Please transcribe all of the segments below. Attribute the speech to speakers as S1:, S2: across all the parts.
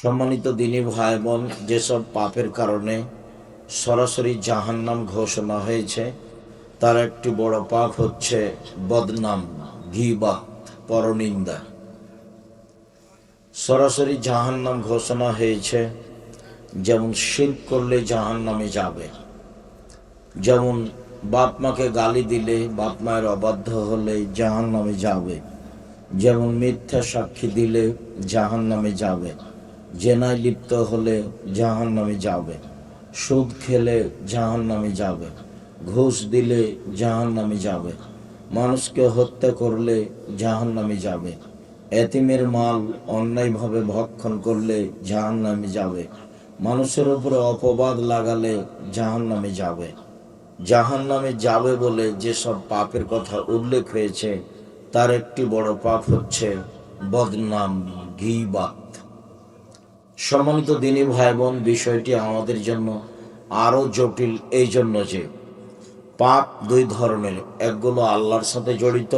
S1: সম্মানিত দিনী ভাই বোন, যেসব পাপের কারণে সরাসরি জাহান্নাম ঘোষণা হয়েছে তার একটি বড় পাপ হচ্ছে বদনাম, গীবত, পরনিন্দা। সরাসরি জাহান্নাম ঘোষণা হয়েছে। যেমন শিরক করলে জাহান্নামে যাবে, যেমন বাপ মাকে গালি দিলে, বাপ মায়ের অবাধ্য হলে জাহান্নামে যাবে, যেমন মিথ্যা সাক্ষী দিলে জাহান্নামে যাবে, জেনায় লিপ্ত হলে জাহান্নামে যাবে, সুদ খেলে জাহান্নামে যাবে, ঘুষ দিলে জাহান্নামে যাবে, মানুষকে হত্যা করলে জাহান্নামে যাবে, এতিমের মাল অন্যায়ভাবে ভক্ষণ করলে জাহান্নামে যাবে, মানুষের উপরে অপবাদ লাগালে জাহান্নামে যাবে। জাহান্নামে যাবে বলে যেসব পাপের কথা উল্লেখ হয়েছে তার একটি বড় পাপ হচ্ছে বদনাম, গীবত। সম্মানিত দিনী ভাই বোন, বিষয়টি আমাদের জন্য আরো জটিল এই জন্য যে পাপ দুই ধরনের, একগুলো আল্লাহর সাথে জড়িত,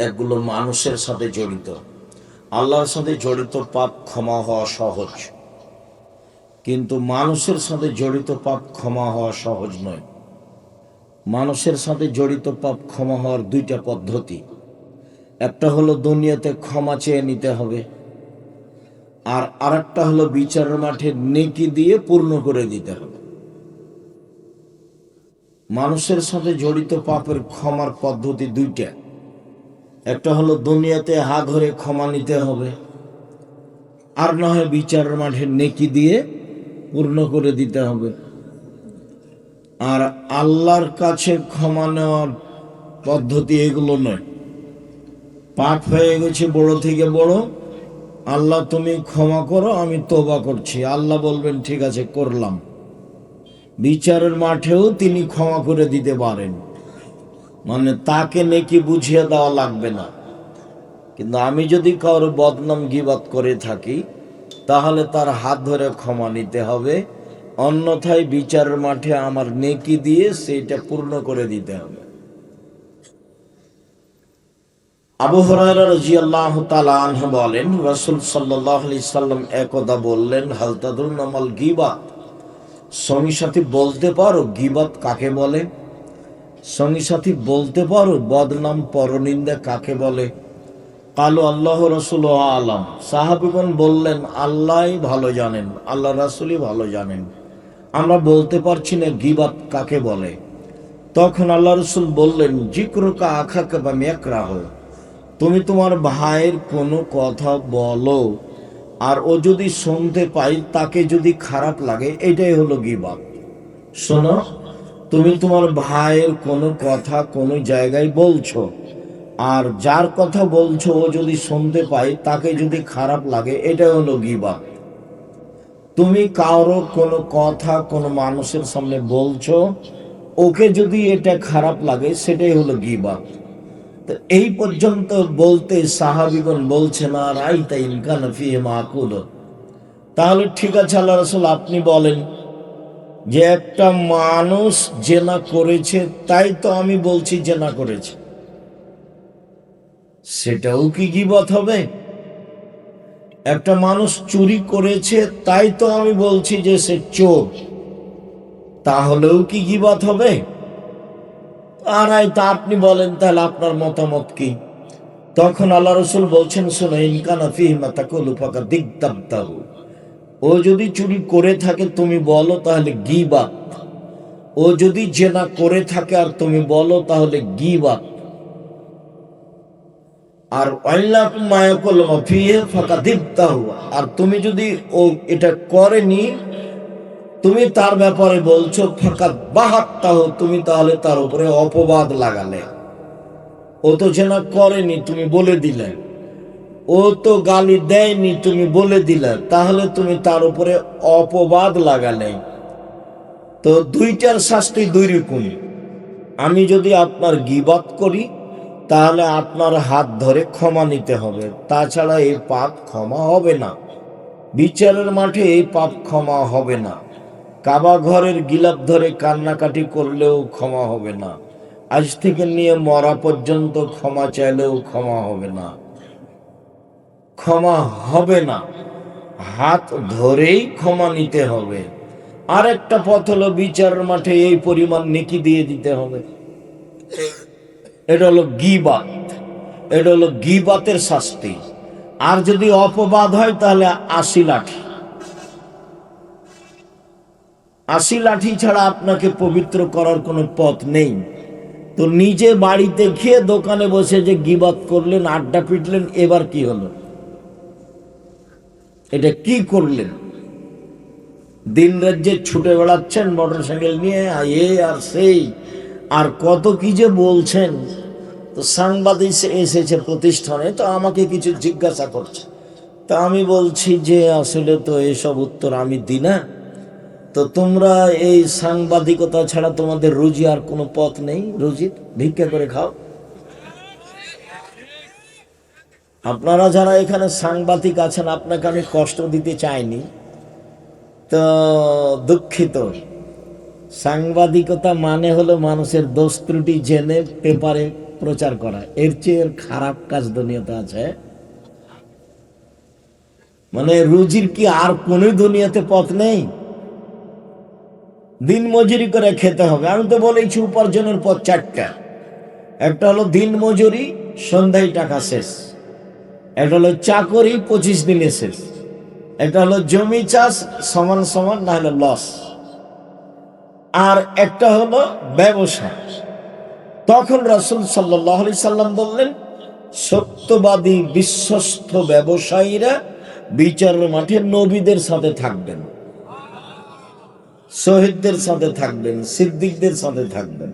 S1: একগুলো মানুষের সাথে জড়িত। আল্লাহর সাথে জড়িত পাপ ক্ষমা হওয়া সহজ, কিন্তু মানুষের সাথে জড়িত পাপ ক্ষমা হওয়া সহজ নয়। মানুষের সাথে জড়িত পাপ ক্ষমা হওয়ার দুইটা পদ্ধতি। একটা হলো দুনিয়াতে ক্ষমা চেয়ে নিতে হবে, আর আরেকটা হলো বিচারের মাঠে নেকি দিয়ে পূর্ণ করে দিতে হবে। মানুষের সাথে জড়িত পাপের ক্ষমার পদ্ধতি দুইটা। একটা হলো দুনিয়াতে হা ধরে ক্ষমা নিতে হবে, আর না হয় বিচারের মাঠে নেকি দিয়ে পূর্ণ করে দিতে হবে। আর আল্লাহর কাছে ক্ষমা নেওয়ার পদ্ধতি এগুলো নয়। পাপ হয়ে গেছে বড় থেকে বড়, আল্লাহ তুমি ক্ষমা করো, আমি তওবা করছি। আল্লাহ বলবেন ঠিক আছে, করলাম। বিচারের মাঠেও তিনি ক্ষমা করে দিতে পারেন, মানে তাকে নেকি বুঝিয়ে দেওয়া লাগবে না। কিন্তু আমি যদি কারোর বদনাম গীবত করে থাকি তাহলে তার হাত ধরে ক্ষমা নিতে হবে, অন্যথায় বিচারের মাঠে আমার নেকি দিয়ে সেইটা পূর্ণ করে দিতে হবে। আবু হুরায়রা রাদিয়াল্লাহু তাআলা আনহু বলেন, রাসূল সাল্লাল্লাহু আলাইহি সাল্লাম একদা বললেন, হাল তাদরুনা মাল গীবত, সঙ্গী সাথী বলতে পারো গীবত কাকে বলে? সঙ্গী সাথী বলতে পারো বদনাম, পরনিন্দা কাকে বলে? কালু আল্লাহ রাসূলু আলাম, সাহাবীগণ বললেন আল্লাহই ভালো জানেন, আল্লাহ রাসূলই ভালো জানেন, আমরা বলতে পারছি না গীবত কাকে বলে। তখন আল্লাহ রাসূল বললেন, যিকরুকা আখাকা বা ইয়াকরাহ, তুমি তোমার ভাইয়ের কোনো কথা বলো আর ও যদি শুনতে পাই তাকে যদি খারাপ লাগে, এটাই হলো গীবত। শোনো, তুমি তোমার ভাইয়ের কোনো কথা কোনো জায়গায় বলছো, আর যার কথা বলছো ও যদি শুনতে পাই তাকে যদি খারাপ লাগে, এটা হলো গীবত। তুমি কারো কোনো কথা কোনো মানুষের সামনে বলছো, ওকে যদি এটা খারাপ লাগে, সেটাই হলো গীবত। তো এই পর্যন্ত বলতে সাহাবীগণ বলছেন, আর আইতা ইনকান ফিহি মাকুল, তাহলে ঠিক আছে আল্লাহ রাসূল আপনি বলেন যে একটা মানুষ জেনা করেছে তাই তো আমি বলছি জেনা করেছে, সেটাও কি গীবত হবে? একটা মানুষ চুরি করেছে তাই তো আমি বলছি যে সে চোর, তাহলেও কি গীবত হবে? আর তা আপনি বলেন, তাহলে আপনার মতামত কি? তখন আল্লাহ রাসূল বলছেন, শোনো, ইনকানা ফিহি মা তাকুলু ফাকাদ ইগতাবতাহু, ও যদি চুরি করে থাকে তুমি বলো তাহলে গীবত, ও যদি জেনা করে থাকে আর তুমি বলো তাহলে গীবত। আর আর তুমি যদি ও এটা করেনি, তুমি তার ব্যাপারে বলছো ফাকাদ বাহাত্তাহু, তুমি তাহলে তার উপরে অপবাদ লাগালে। ও তো জেনা করেনি, তুমি বলে দিলে। ও তো গালি দেয়নি, তুমি বলে দিলে, তাহলে তুমি তার উপরে অপবাদ লাগালে। তো দুইটার শাস্তি দুই রকম। আমি যদি আপনার গীবত করি তাহলে আপনার হাত ধরে ক্ষমা নিতে হবে, তাছাড়া এই পাপ ক্ষমা হবে না। বিচারের মাঠে এই পাপ ক্ষমা হবে না। কাবা ঘরের গিলাপ ধরে কান্নাকাটি করলেও ক্ষমা হবে না। আজ থেকে নিয়ে মরা পর্যন্ত ক্ষমা চাইলেও ক্ষমা হবে না, ক্ষমা হবে না। হাত ধরেই ক্ষমা নিতে হবে। আরেকটা পথ হলো বিচারের মাঠে এই পরিমাণ নেকি দিয়ে দিতে হবে। এটা হলো গীবাত, এটা হলো গীবাতের শাস্তি। আর যদি অপবাদ হয় তাহলে ৮০ লাঠি। ৮০ লাঠি ছাড়া আপনাকে পবিত্র করার কোনো পথ নেই। তো নিজে বাড়িতে খেয়ে দোকানে বসে যে গীবাত করলেন, আড্ডা পিটলেন, এবার কি হলো? এটা কি করলেন? দিন রাত যে ছুটে বেড়াচ্ছেন মোটর সাইকেল নিয়ে, এ আর সেই, আর কত কি যে বলছেন। তো সাংবাদিক এসেছে প্রতিষ্ঠানে, তো আমাকে কিছু জিজ্ঞাসা করছে। তা আমি বলছি যে আসলে তো এসব উত্তর আমি দিই না। তো তোমরা এই সাংবাদিকতা ছাড়া তোমাদের রুজি আর কোনো পথ নেই? রুজির ভিক্ষা করে খাও। আপনারা যারা এখানে সাংবাদিক আছেন, আপনাকে আমি কষ্ট দিতে চাইনি, তো দুঃখিত। সাংবাদিকতা মানে হলো মানুষের দোষ ত্রুটি জেনে পেপারে প্রচার করা। এর চেয়ে খারাপ কাজ দুনিয়াতে আছে? মানে রুজির কি আর কোন দুনিয়াতে পথ নেই? দিন মজুরি করে খেতে হবে। আমি তো বলেছি উপার্জনের পথ ৪টা। একটা হলো দিন মজুরি, সন্ধ্যায় টাকা শেষ। একটা হলো চাকরি, ২৫ দিনে শেষ। একটা হলো জমি চাষ, সমান সমান না হলে লস। আর একটা হলো ব্যবসা। তখন রাসূল সাল্লাল্লাহু আলাইহি সাল্লাম বললেন, সত্যবাদী বিশ্বস্ত ব্যবসায়ীরা বিচারের মাঠে নবীদের সাথে থাকবেন, শহীদদের সাথে থাকবেন, সিদ্দিকদের সাথে থাকবেন।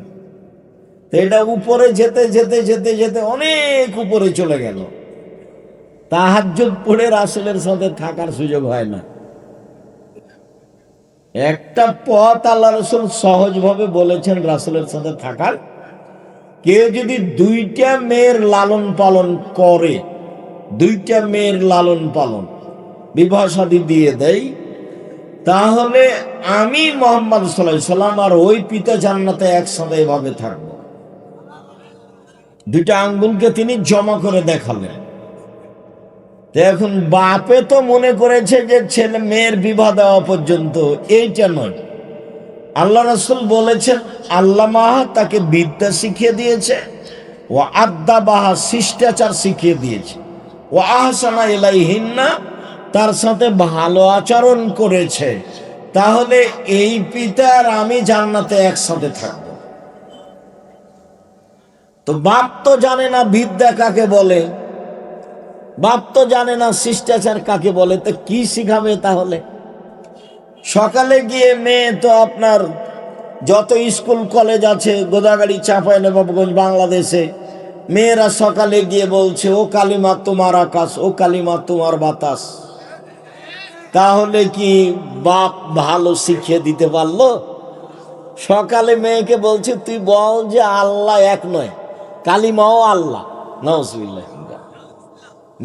S1: এটা উপরে যেতে যেতে যেতে যেতে অনেক উপরে চলে গেল। তাহাজ্জুদ পড়ে রাসূলের সাথে থাকার সুযোগ হয় না। একটা পথ আল্লাহ রাসূল সহজভাবে বলেছেন রাসূলের সাথে থাকার। কেউ যদি 2টা মেয়ের লালন পালন করে, 2টা মেয়ের লালন পালন বিবাহ শাদী দিয়ে দেয়, তাহলে আমি মুহাম্মদ সাল্লাল্লাহু আলাইহি সাল্লাম আর ওই পিতা জান্নাতে একসাথে এভাবে থাকবো। 2টা আঙ্গুলকে তিনি জমা করে দেখালেন। এখন বাপে তো মনে করেছে যে ছেলে মেয়ের বিবাহ দেওয়া পর্যন্ত, এইটা নয়। আল্লাহ রাসূল বলেছেন, আল্লামাহা তাকে বিদ্যা শিখিয়ে দিয়েছে, ও আদ্দাবাহা শিষ্টাচার শিখিয়ে দিয়েছে, ও আহসানা ইলাইহিন্না তার সাথে ভালো আচরণ করেছে। তাহলে এই পিতা আর আমি জান্নাতে একসাথে থাকব। তো বাপ তো জানে না বিদ্যা কাকে বলে, বাপ তো জানে না শিষ্টাচার কাকে বলে, তো কি শিখাবে তাহলে? সকালে গিয়ে মেয়ে তো আপনার যত স্কুল কলেজ আছে গোদাগাড়ি, চাঁপাইনবাবগঞ্জ, বাংলাদেশে, মেয়েরা সকালে গিয়ে বলছে, ও কালিমা তোমার আকাশ, ও কালিমা তোমার বাতাস। তাহলে কি বাপ ভালো শিখিয়ে দিতে পারলো? সকালে মেয়েকে বলছে, তুই বল যে আল্লাহ এক নয়, কালিমাও আল্লাহ। নাউজুবিল্লাহ।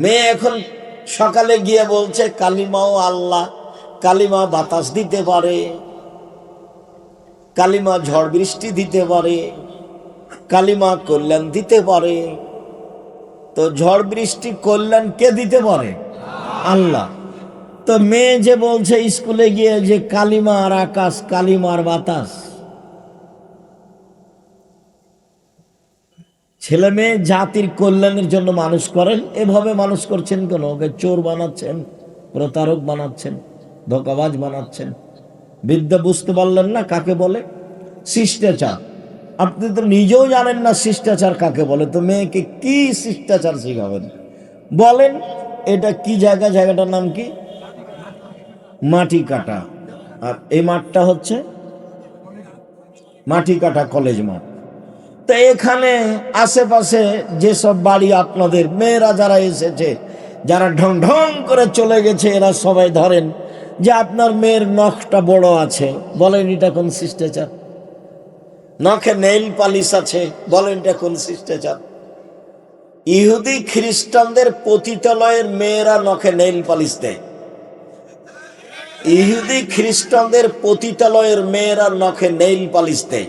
S1: মেয়ে এখন সকালে গিয়ে বলছে কালিমাও আল্লাহ, কালিমা বাতাস দিতে পারে, কালিমা ঝড় বৃষ্টি দিতে পারে, কালিমা কল্যাণ দিতে পারে। তো ঝড় বৃষ্টি কল্যাণ কে দিতে পারে? আল্লাহ। তো মেয়ে যে বলছে স্কুলে গিয়ে যে কালিমা আর আকাশ, কালিমা আর বাতাস, ছেলে মেয়ে জাতির কল্যাণের জন্য মানুষ করেন, এভাবে মানুষ করছেন কেন? ওকে চোর বানাচ্ছেন, প্রতারক বানাচ্ছেন, ধোঁকাবাজ বানাচ্ছেন। বিদ্যা বুঝতে পারলেন না কাকে বলে? শিষ্টাচার। আপনি তো নিজেও জানেন না শিষ্টাচার কাকে বলে, তো মেয়েকে কি শিষ্টাচার শিখাবেন? বলেন এটা কি জায়গা? জায়গাটার নাম কি? মাটি কাটা। আর এই মাঠটা হচ্ছে মাটি কাটা কলেজ মাঠ। তো এখানে আশেপাশে যেসব বাড়ি আপনাদের, মেয়েরা যারা এসেছে, যারা ঢং ঢং করে চলে গেছে, এরা সবাই ধরেন যে আপনার মেয়ের নখটা বড় আছে, বলেন এটা কোন শিষ্টাচার? নখে নেইল পালিশ আছে, বলেন এটা কোন শিষ্টাচার? ইহুদি খ্রিস্টানদের পতিতালয়ের মেয়েরা নখে নেইল পালিশ দেয়। ইহুদি খ্রিস্টানদের পতিতালয়ের মেয়েরা নখে নেইল পালিশ দেয়।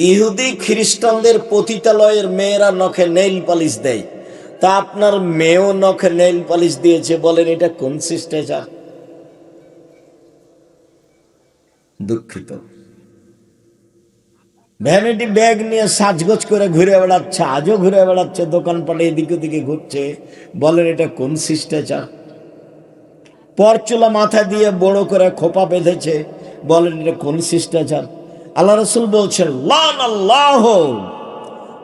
S1: ইহুদি খ্রিস্টানদের পতিতালয়ের মেয়েরা নখে নেইল পালিশ দেয়। তা আপনার মেয়েও নখে নেইল পালিশ দিয়েছে, বলেন এটা কোন শিষ্টাচার? দুঃখিত। ভ্যানিটি ব্যাগ নিয়ে সাজগোজ করে ঘুরে বেড়াচ্ছে, আজও ঘুরে বেড়াচ্ছে, দোকানপাটে এদিকে ওদিকে ঘুরছে, বলেন এটা কোন শিষ্টাচার? পরচুলা মাথা দিয়ে বড় করে খোপা বেঁধেছে, বলেন এটা কোন শিষ্টাচার? আল্লাহ রাসূল বলছেন লান আল্লাহ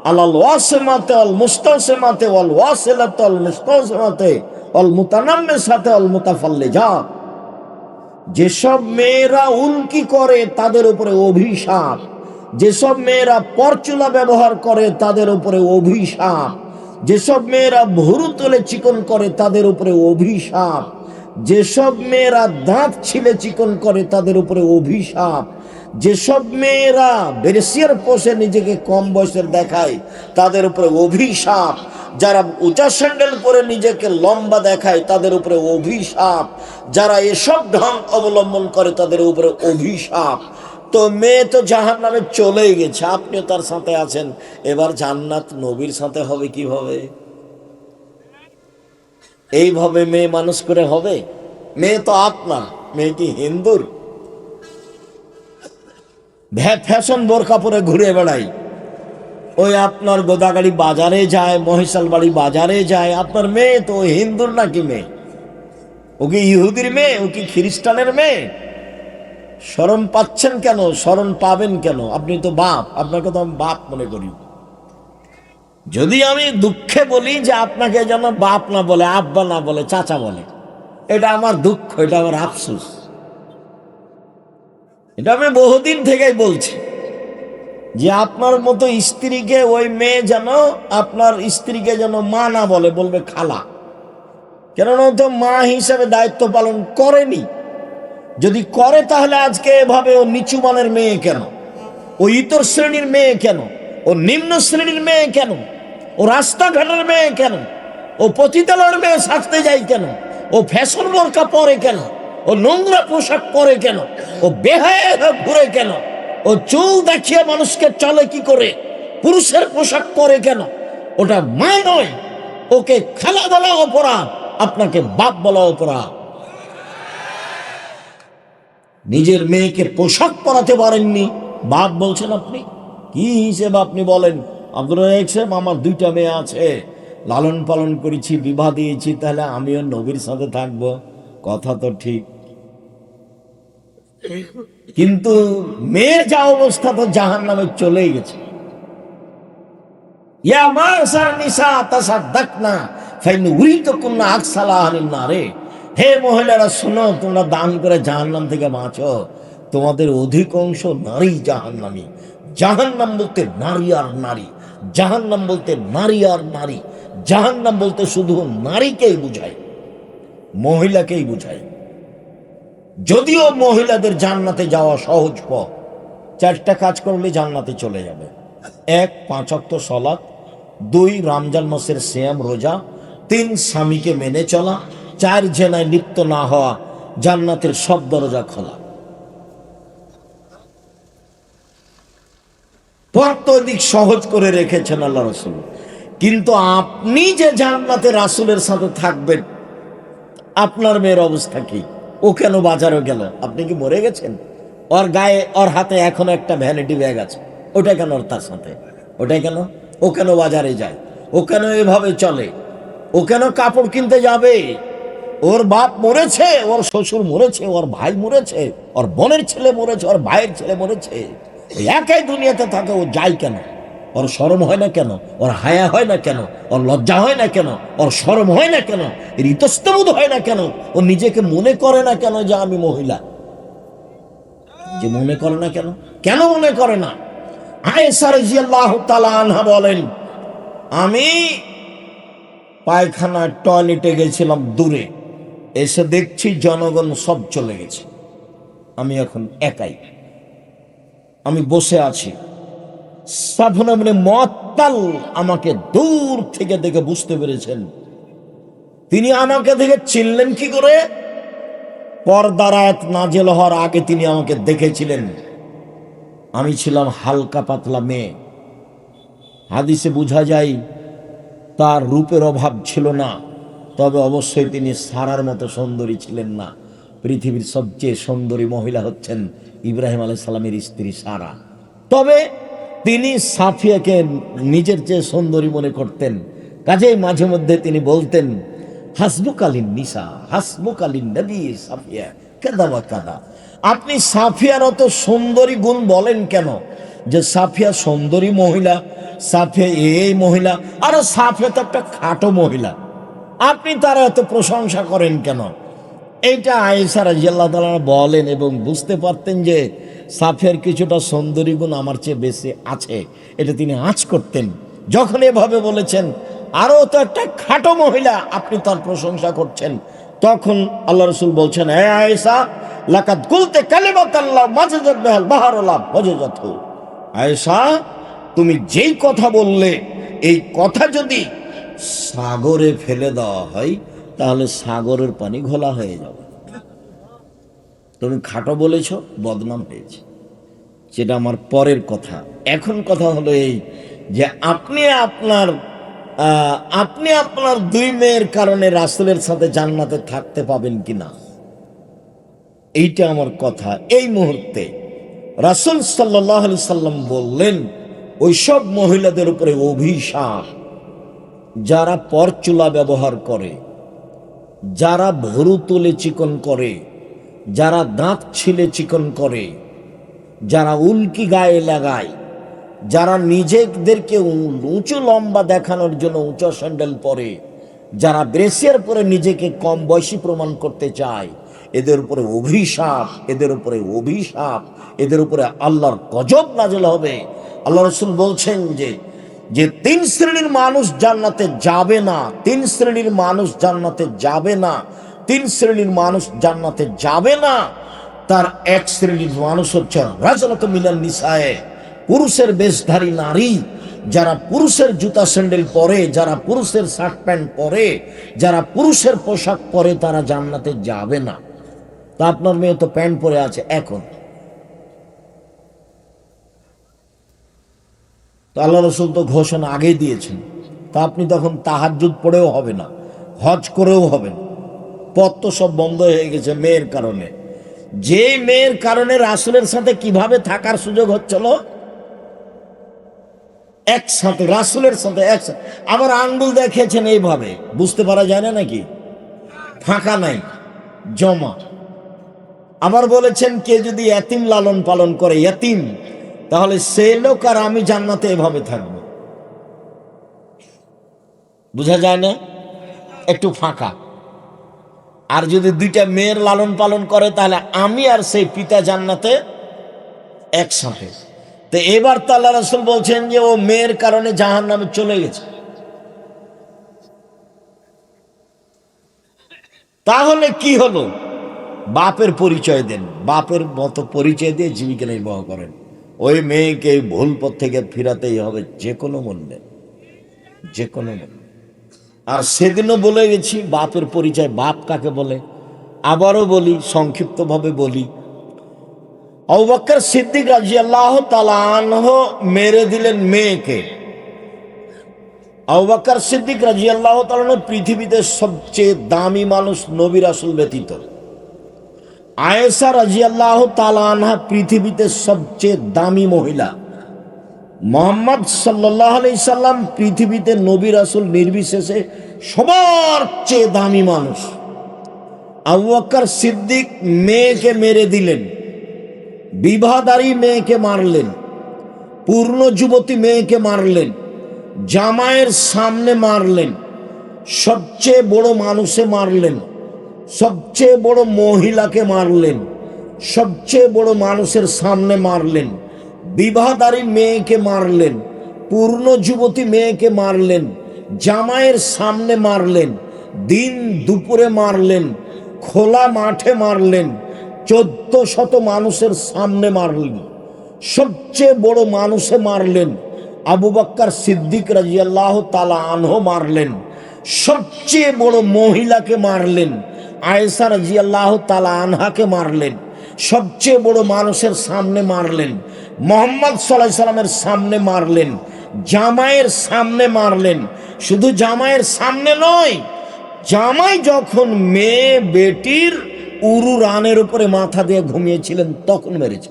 S1: আলাল ওয়াসিমাতে ওয়াল মুস্তাসিমাতে ওয়াল ওয়াসিলাতে ওয়াল মুস্তাসিমাতে ওয়াল মুতানাম্মিসাতে ওয়াল মুতাফাল্লিজাত। যেসব মেয়েরা উল্কি করে তাদের উপরে অভিশাপ, যেসব মেয়েরা পরচুলা ব্যবহার করে তাদের উপরে অভিশাপ, যেসব মেয়েরা ভুরু তুলে চিকন করে তাদের উপরে অভিশাপ, যেসব মেয়েরা দাঁত ছিলে চিকন করে তাদের উপরে অভিশাপ, যেসব মেয়েরা বেরেসিয়ার পোষে নিজেকে কম বয়সের দেখায় তাদের উপরে অভিশাপ, যারা উঁচা স্যান্ডেল পরে নিজেকে লম্বা দেখায় তাদের উপরে অভিশাপ, যারা এসব ঢং অবলম্বন করে তাদের উপরে অভিশাপ। তো মেয়ে তো জাহান্নামে চলেই গেছে, আপনিও তার সাথে আছেন, এবার জান্নাত নবীর সাথে হবে কিভাবে? এইভাবে মেয়ে মানুষ করে হবে? মেয়ে তো আপনার, মেয়ে কি হিন্দুর? ফ্যাশন বোরকা পরে ঘুরে বেড়াই, ওই আপনার গোদাগাড়ি বাজারে যায়, মহিষাল বাড়ি বাজারে যায়, আপনার মেয়ে তো হিন্দুর নাকি মেয়ে? ও কি ইহুদির মেয়ে? ও কি খ্রিস্টানের মেয়ে? শরম পাচ্ছেন কেন? শরম পাবেন কেন? আপনি তো বাপ, আপনাকে তো আমি বাপ মনে করি। যদি আমি দুঃখে বলি যে আপনাকে যেন বাপ না বলে, আব্বা না বলে, চাচা বলে, এটা আমার দুঃখ, এটা আমার আফসোস। এটা আমি বহুদিন থেকেই বলছি যে আপনার মতো স্ত্রীকে ওই মেয়ে যেন আপনার স্ত্রীকে যেন মা না বলে, বলবে খালা। কেননা তো মা হিসাবে দায়িত্ব পালন করেনি। যদি করে তাহলে আজকে এভাবে ও নিচু মানের মেয়ে কেন? ও ইতর শ্রেণীর মেয়ে কেন? ও নিম্ন শ্রেণীর মেয়ে কেন? ও রাস্তাঘাটের মেয়ে কেন? ও পতিতালয়ের মেয়ে সাজতে যায় কেন? ও ফ্যাশন বোরকা পরে কেন? ও নোংরা পোশাক পরে কেন? ও বেহায়া ঘুরে কেন? ও চুল দেখিয়ে মানুষকে চলে কি করে? পুরুষের পোশাক পরে কেন? ওটা মা নয়, ওকে খালা বলা অপরাধ, আপনাকে বাপ বলা অপরাধ। নিজের মেয়েকে পোশাক পরাতে পারেননি, বাপ বলছেন আপনি? কি হিসেবে আপনি বলেন? আব্দুল রাজ্জাক সাহেব, আমার 2টা মেয়ে আছে, লালন পালন করেছি, বিবাহ দিয়েছি, তাহলে আমিও নবীর সাথে থাকবো? কথা তো ঠিক, কিন্তু মেয়ের যা অবস্থা তো জাহান্নামে চলেই গেছে। ইয়া মাসার নিসা তাসাদ্দাকনা ফাইন উরিতুকুন্না আকসালাহানিন নারে। হে মহিলারা শুনো, তোমরা দান করে জাহান্নাম থেকে বাঁচো, তোমাদের অধিকাংশ নারী জাহান্নামী। জাহান্নাম বলতে নারী আর নারী, জাহান্নাম বলতে নারী আর নারী, জাহান্নাম বলতে শুধু নারীকেই বুঝায়, মহিলাকেই বুঝায়। যদিও মহিলাদের জান্নাতে যাওয়া সহজ পথ, 4টা কাজ করলে জান্নাতে চলে যাবে। 1, 5 ওয়াক্ত সালাত, 2, রমজান মাসের সিয়াম রোজা, 3, স্বামীকে মেনে চলা, 4, জেনায় লিপ্ত না হওয়া, জান্নাতের সব দরজা খোলা। পথ দিক সহজ করে রেখেছেন আল্লাহ রাসূল। কিন্তু আপনি যে জান্নাতে রাসূলের সাথে থাকবেন, আপনার মেয়ের অবস্থা কি? ও কেন বাজারে গেল? আপনি কি মরে গেছেন? ওর গায়ে, ওর হাতে এখনো একটা ভ্যানিটি ব্যাগ আছে, ওটা কেন ওর তার সাথে? ওটা কেন? ও কেন বাজারে যায়? ও কেন এভাবে চলে? ও কেন কাপড় কিনতে যাবে? ওর বাপ মরেছে, ওর শ্বশুর মরেছে, ওর ভাই মরেছে, ওর বোনের ছেলে মরেছে, ওর ভাইয়ের ছেলে মরেছে, একই দুনিয়াতে থাকে, ও যায় কেন? ওর শরম হয় না কেন? ওর হায়া হয় না কেন? ওর লজ্জা হয় না কেন? ওর শরম হয় না কেন? এর ইতস্তবোধ হয় না কেন? ও নিজেকে মনে করে না কেন যে আমি মহিলা? যে মনে করে না কেন? কেন মনে করে না? আয়েশা রাদিয়াল্লাহু তাআলা আনহা বলেন, আমি পায়খানা টয়লেটে গেছিলাম দূরে, এসে দেখছি জনগণ সব চলে গেছে, আমি এখন একাই, আমি বসে আছি। সাফনা মানে মুআত্তাল আমাকে দূর থেকে দেখে বুঝতে পেরেছেন। তিনি আমাকে দেখে চিনলেন কি করে? পর্দার আয়াত নাযিল হওয়ার আগে তিনি আমাকে দেখেছিলেন। আমি ছিলাম হালকা পাতলা মেয়ে। হাদিসে বোঝা যায় তার রূপের অভাব ছিল না, তবে অবশ্যই তিনি সারার মতো সুন্দরী ছিলেন না। পৃথিবীর সবচেয়ে সুন্দরী মহিলা হচ্ছেন ইব্রাহিম আলাইহিস সালামের স্ত্রী সারা। তবে তিনি সাফিয়াকে নিজের চেয়ে সুন্দরী মনে করতেন। কাজেই মাঝে মধ্যে তিনি বলতেন, হাসবুকালিন নিসা হাসবুকালিন নবী সাফিয়া কাদা বা কাদা। আপনি সাফিয়ার অত সুন্দরী গুণ বলেন কেন? যে সাফিয়া সুন্দরী মহিলা, সাফিয়া এই মহিলা, আরো সাফিয়া তো একটা খাটো মহিলা, আপনি তার এত প্রশংসা করেন কেন? এইটা আয়েশা রাদিয়াল্লাহু তাআলা বলেন এবং বুঝতে পারতেন যে সাফিয়ার কিছুটা সুন্দরী গুণ আমার চেয়ে বেশি আছে, এটা তিনি আঁচ করতেন। যখন এভাবে বলেছেন, আরও তো একটা খাটো মহিলা, আপনি তার প্রশংসা করছেন, তখন আল্লাহ রাসূল বলছেন, হে আয়েশা, লাকাদ কুলতে কালিমাতাল্লাহ মাজাজাত বিহাল বাহরুল ওয়াজাজাতহু। আয়েশা, তুমি যেই কথা বললে, এই কথা যদি সাগরে ফেলে দেওয়া হয় তাহলে সাগরের পানি ঘোলা হয়ে যাবে। তুমি খাটো বলেছ, বদনাম পেয়েছে, সেটা আমার পরের কথা। এখন কথা হলো এই যে আপনি আপনার দুই মেয়ের কারণে রাসূলের সাথে জান্নাতে থাকতে পাবেন কিনা, এইটা আমার কথা। এই মুহূর্তে রাসূল সাল্লাল্লাহু আলাইহি সাল্লাম বললেন, ওইসব মহিলাদের উপরে অভিশাপ যারা পরচুলা ব্যবহার করে, যারা ভরু তুলে চিকন করে, যারা দাঁত ছিলে চিকন করে, যারা উল্কি গায়ে লাগায়, যারা নিজেদেরকে উঁচু লম্বা দেখানোর জন্য উঁচু স্যান্ডেল পরে, যারা ব্রেসিয়ার পরে নিজেকে কম বয়সী প্রমাণ করতে চায়, এদের উপরে অভিশাপ, এদের উপরে অভিশাপ, এদের উপরে আল্লাহর গজব নাযিল হবে। আল্লাহ রাসূল বলছেন যে তিন শ্রেণীর মানুষ জান্নাতে যাবে না, তিন শ্রেণীর মানুষ জান্নাতে যাবে না, তিন শ্রেণীর মানুষ জান্নাতে যাবে না। তার এক শ্রেণীর মানুষ হচ্ছে রাজনাত মিনান নিসায়ে, পুরুষের বেশধারী নারী, যারা পুরুষের জুতা স্যান্ডেল পরে, যারা পুরুষের শার্ট প্যান্ট পরে, যারা পুরুষের পোশাক পরে, তারা জান্নাতে যাবে না। তা আপনার মেয়ে তো প্যান্ট পরে আছে এখন, তো আল্লাহ রাসূল তো ঘোষণা আগেই দিয়েছেন, তা আপনি তখন তাহাজ্জুদ পড়েও হবে না, হজ করেও হবে না, পথ তো সব বন্ধ হয়ে গেছে মেয়ের কারণে। যে মেয়ের কারণে রাসূলের সাথে কিভাবে থাকার সুযোগ হচ্ছিল, একসাথে রাসূলের সাথে একসাথে। আবার আঙ্গুল দেখিয়েছেন এইভাবে, বুঝতে পারা যায় না নাকি, ফাঁকা নাই, জমা। আবার বলেছেন, কে যদি ইয়াতিম লালন পালন করে, ইয়াতিম, তাহলে সে লোক আর আমি জান্নাতে এভাবে থাকব। বুঝা যায় না, একটু ফাঁকা। আর যদি দুইটা মেয়ের লালন পালন করে, তাহলে আমি আর সেই পিতা জান্নাতে একসাথে। তো এবার তো আল্লাহ রাসূল বলছেন যে ও মেয়ের কারণে জাহান্নামে চলে গেছে। তাহলে কি হলো? বাপের পরিচয় দেন, বাপের মতো পরিচয় দিয়ে জীবিকা নির্বাহ করেন। ওই মেয়েকে ভুল পথ থেকে ফিরাতেই হবে যে কোনো মূল্যে, যে কোনো মূল্যে। আর সেদিনও বলে গেছি বাপের পরিচয়, বাপ কাকে বলে। আবারও বলি, সংক্ষিপ্তভাবে বলি, আবু বকর সিদ্দিক রাদিয়াল্লাহু তাআলা আনহু মেরে দিলেন মেয়েকে। আবু বকর সিদ্দিক রাদিয়াল্লাহু তাআলা আনহু পৃথিবীতে সবচেয়ে দামি মানুষ নবী রাসূল ব্যতীত। আয়েশা রাদিয়াল্লাহু তাআলা আনহা পৃথিবীতে সবচেয়ে দামি মহিলা। মুহাম্মদ সাল্লাল্লাহু আলাইহি সাল্লাম পৃথিবীতে নবী রাসূল নির্বিশেষে সবার চেয়ে দামি মানুষ। আবু বকর সিদ্দিক মেয়েকে মেরে দিলেন, বিবাহদারী মেয়েকে মারলেন, পূর্ণ যুবতী মেয়েকে মারলেন, জামাইয়ের সামনে মারলেন, সবচেয়ে বড় মানুষে মারলেন, সবচেয়ে বড় মহিলাকে মারলেন, সবচেয়ে বড় মানুষের সামনে মারলেন, বিবাহদারী মেয়েকে মারলেন, পূর্ণ যুবতী মেয়েকে মারলেন, জামাইয়ের সামনে মারলেন, দিন দুপুরে মারলেন, খোলা মাঠে মারলেন, 1400 মানুষের সামনে মারলেন, সবচেয়ে বড় মানুষে মারলেন। আবু বকর সিদ্দিক রাদিয়াল্লাহু তাআলা আনহু মারলেন, সবচেয়ে বড় মহিলাকে মারলেন, আয়েশা রাদিয়াল্লাহু তাআলা আনহাকে মারলেন, সবচেয়ে বড় মানুষের সামনে মারলেন, মুহাম্মদ সাল্লাল্লাহু আলাইহি সাল্লামের সামনে মারলেন, জামাইয়ের সামনে মারলেন, শুধু জামাইয়ের সামনে নয়, জামাই যখন মেয়ে বেটির উরু রানের উপরে মাথা দিয়ে ঘুমিয়েছিলেন তখন মেরেছে।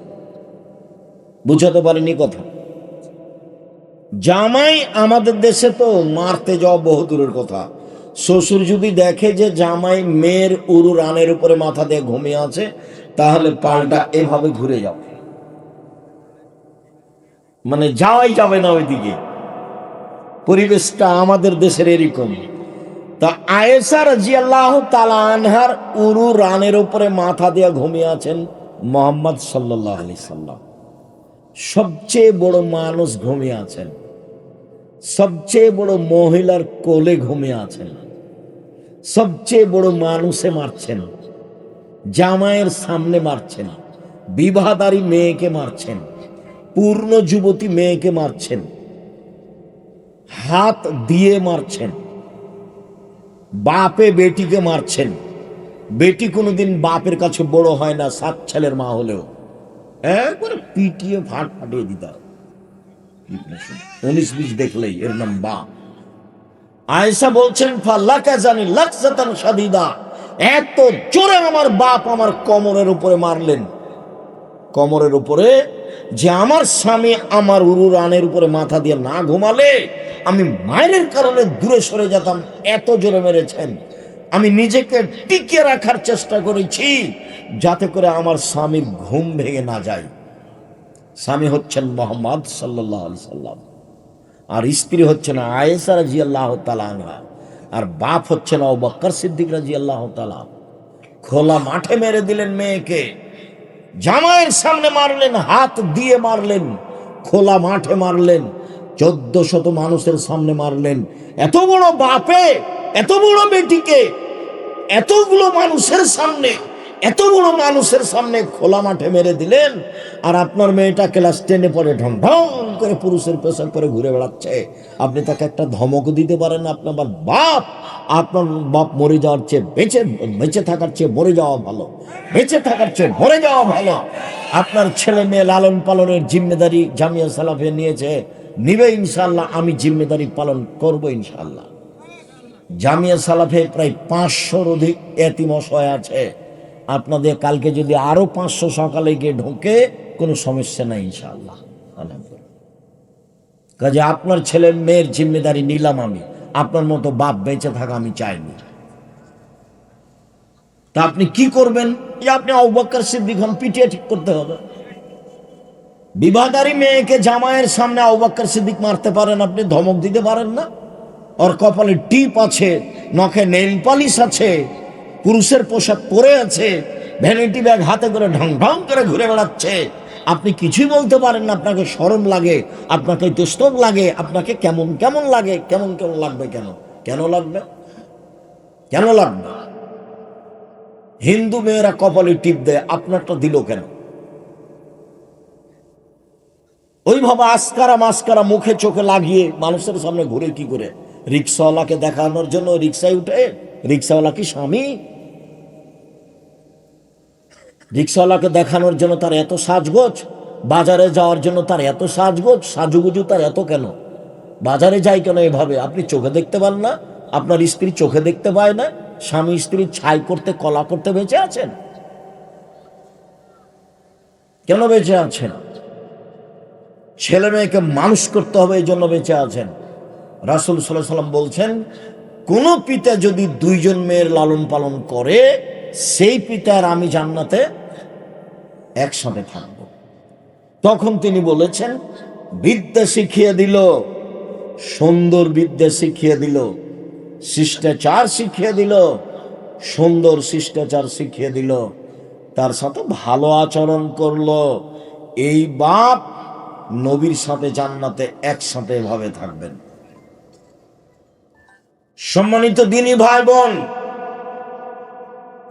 S1: বুঝাতে পারেনি কথা। জামাই আমাদের দেশে তো মারতে যাওয়া বহু দূরের কথা, শ্বশুর যদি দেখে যে জামাই মেয়ের উরু রানের উপরে মাথা দিয়ে ঘুমিয়ে আছে, তাহলে পাল্টা এভাবে ঘুরে যাও, মানে যাওয়াই যাবে না ওইদিকে। পরিবেশটা আমাদের দেশের এরকম। তা আয়েশা রাদিয়াল্লাহু তাআলা আনহার উরু রানের উপরে মাথা দিয়ে ঘুমিয়ে আছেন মুহাম্মদ সাল্লাল্লাহু আলাইহি সাল্লাম। সবচেয়ে বড় মানুষ ঘুমিয়ে আছেন, সবচেয়ে বড় মহিলার কোলে ঘুমিয়ে আছেন, সবচেয়ে বড় মানুষে মারছেন, জামাইয়ের সামনে মারছেন, বিবাহদারী মেয়েকে মারছেন, পূর্ণ যুবতী মেয়েকে মারছেন, হাত দিয়ে মারছেন, বাপে বেটিকে মারছেন। বেটি কোনোদিন বাপের কাছে বড় হয় না, 7 ছেলের মা হলেও একবারে পিটিয়ে ফাটিয়ে দিতে। 19-20 দেখলেই এর নাম বাপ। আয়েশা বলছেন ফাল্লাকা জানি লাকসাতান শাদীদা, এত জোরে আমার বাপ আমার কোমরের উপরে মারলেন, কোমরের উপরে, যে আমার স্বামী আমার উরু রানের উপরে মাথা দিয়ে না ঘুমালে আমি মায়ের কারণে দূরে সরে যেতাম, এত জোরে মেরেছেন। আমি নিজেকে টিকিয়ে রাখার চেষ্টা করেছি যাতে করে আমার স্বামীর ঘুম ভেঙে না যায়। স্বামী হচ্ছেন মুহাম্মদ সাল্লাল্লাহু আলাইহি সাল্লাম, আর স্ত্রী হচ্ছেন আয়েশা রাদিয়াল্লাহু তাআলা আনহা, আর বাপ হচ্ছেন আবু বকর সিদ্দিক রাদিয়াল্লাহু তাআলা। খোলা মাঠে মেরে দিলেন মেয়েকে, জামাইয়ের সামনে মারলেন, হাত দিয়ে মারলেন, খোলা মাঠে মারলেন, 1400 মানুষের সামনে মারলেন। এত বড় বাপে এত বড় বেটিকে এতগুলো মানুষের সামনে, এত বড় মানুষের সামনে খোলা মাঠে মেরে দিলেন। আর আপনার মেয়েটা ক্লাস 10-এ পড়ে, ঢং ঢং করে পুরুষের পেছন করে ঘুরে বেড়াচ্ছে। আপনি তাকে একটা ধমক দিতে পারেন না? আপনার বাপ, আপনার বাপ মরে যাওয়ার চেয়ে বেঁচে থাকার চেয়ে মরে যাওয়া ভালো, বেঁচে থাকার চেয়ে মরে যাওয়া ভালো। আপনার ছেলে মেয়ে লালন পালনের জিম্মেদারি জামিয়া সালাফে নিয়েছে, নিবে ইনশাআল্লাহ, আমি জিম্মেদারি পালন করব ইনশাআল্লাহ। জামিয়া সালাফে প্রায় 500-র অধিক এতিম অসহায় আছে। আপনাদের কালকে যদি আরো 500 সকালে গিয়ে ঢোকে কোনো সমস্যা নাই ইনশাআল্লাহ। কাজে আপনার ছেলের মেয়ের জিম্মেদারি নিলাম আমি, আপনার মতো বাপ বেঁচে থাকা আমি চাইনি। তা আপনি কি করবেন? আপনি আবু বকর সিদ্দিক হন, পিটিয়ে ঠিক করতে হবে। বিবাহদারী মেয়েকে জামাইয়ের সামনে আবু বকর সিদ্দিক মারতে পারেন, আপনি ধমক দিতে পারেন না? ওর কপালে টিপ আছে, নখে নেইল পালিশ আছে, পুরুষের পোশাক পরে আছে, ভ্যানিটি ব্যাগ হাতে করে ঢং ঢং করে ঘুরে বেড়াচ্ছে, আপনি কিছুই বলতে পারেন না? আপনাকে শরম লাগে, আপনাকে দুষ্টম লাগে, আপনাকে কেমন কেমন লাগে, কেমন কেমন লাগবে? কেন লাগবে? কেন লাগবে? হিন্দু মেয়েরা কপালে টিপ দেয়, আপনারটা দিল কেন? ওইভাবে আসকারা মাস্কারা মুখে চোখে লাগিয়ে মানুষের সামনে ঘুরে কি করে? রিক্সাওয়ালাকে দেখানোর জন্য রিক্সায় উঠে? রিক্সাওয়ালা কি স্বামী? রিক্সাওয়ালাকে দেখানোর জন্য তার এত সাজগোজ, বাজারে যাওয়ার জন্য তার এত সাজগোজ, সাজুগুজু তার এত কেন? বাজারে যায় কেন এভাবে? আপনি চোখে দেখতে পান না? আপনার স্ত্রী চোখে দেখতে পায় না? স্বামী স্ত্রী ছাই করতে কলা করতে বেঁচে আছেন? কেন বেঁচে আছেন? ছেলে মেয়েকে মানুষ করতে হবে, এই জন্য বেঁচে আছেন। রাসূল সাল্লাল্লাহু আলাইহি ওয়াসাল্লাম বলছেন, কোন পিতা যদি 2 জন মেয়ের লালন পালন করে, সেই পিতার আমি জান্নাতে একসাথে থাকব। তখন তিনি বলেছেন, বিদ্যা শিখিয়ে দিল, সুন্দর বিদ্যা শিখিয়ে দিল, শিষ্টাচার শিখিয়ে দিল, সুন্দর শিষ্টাচার শিখিয়ে দিল, তার সাথে ভালো আচরণ করলো। এই বাপ নবীর সাথে জান্নাতে একসাথে ভাবে থাকবেন। সম্মানিত দিনী ভাই বোন,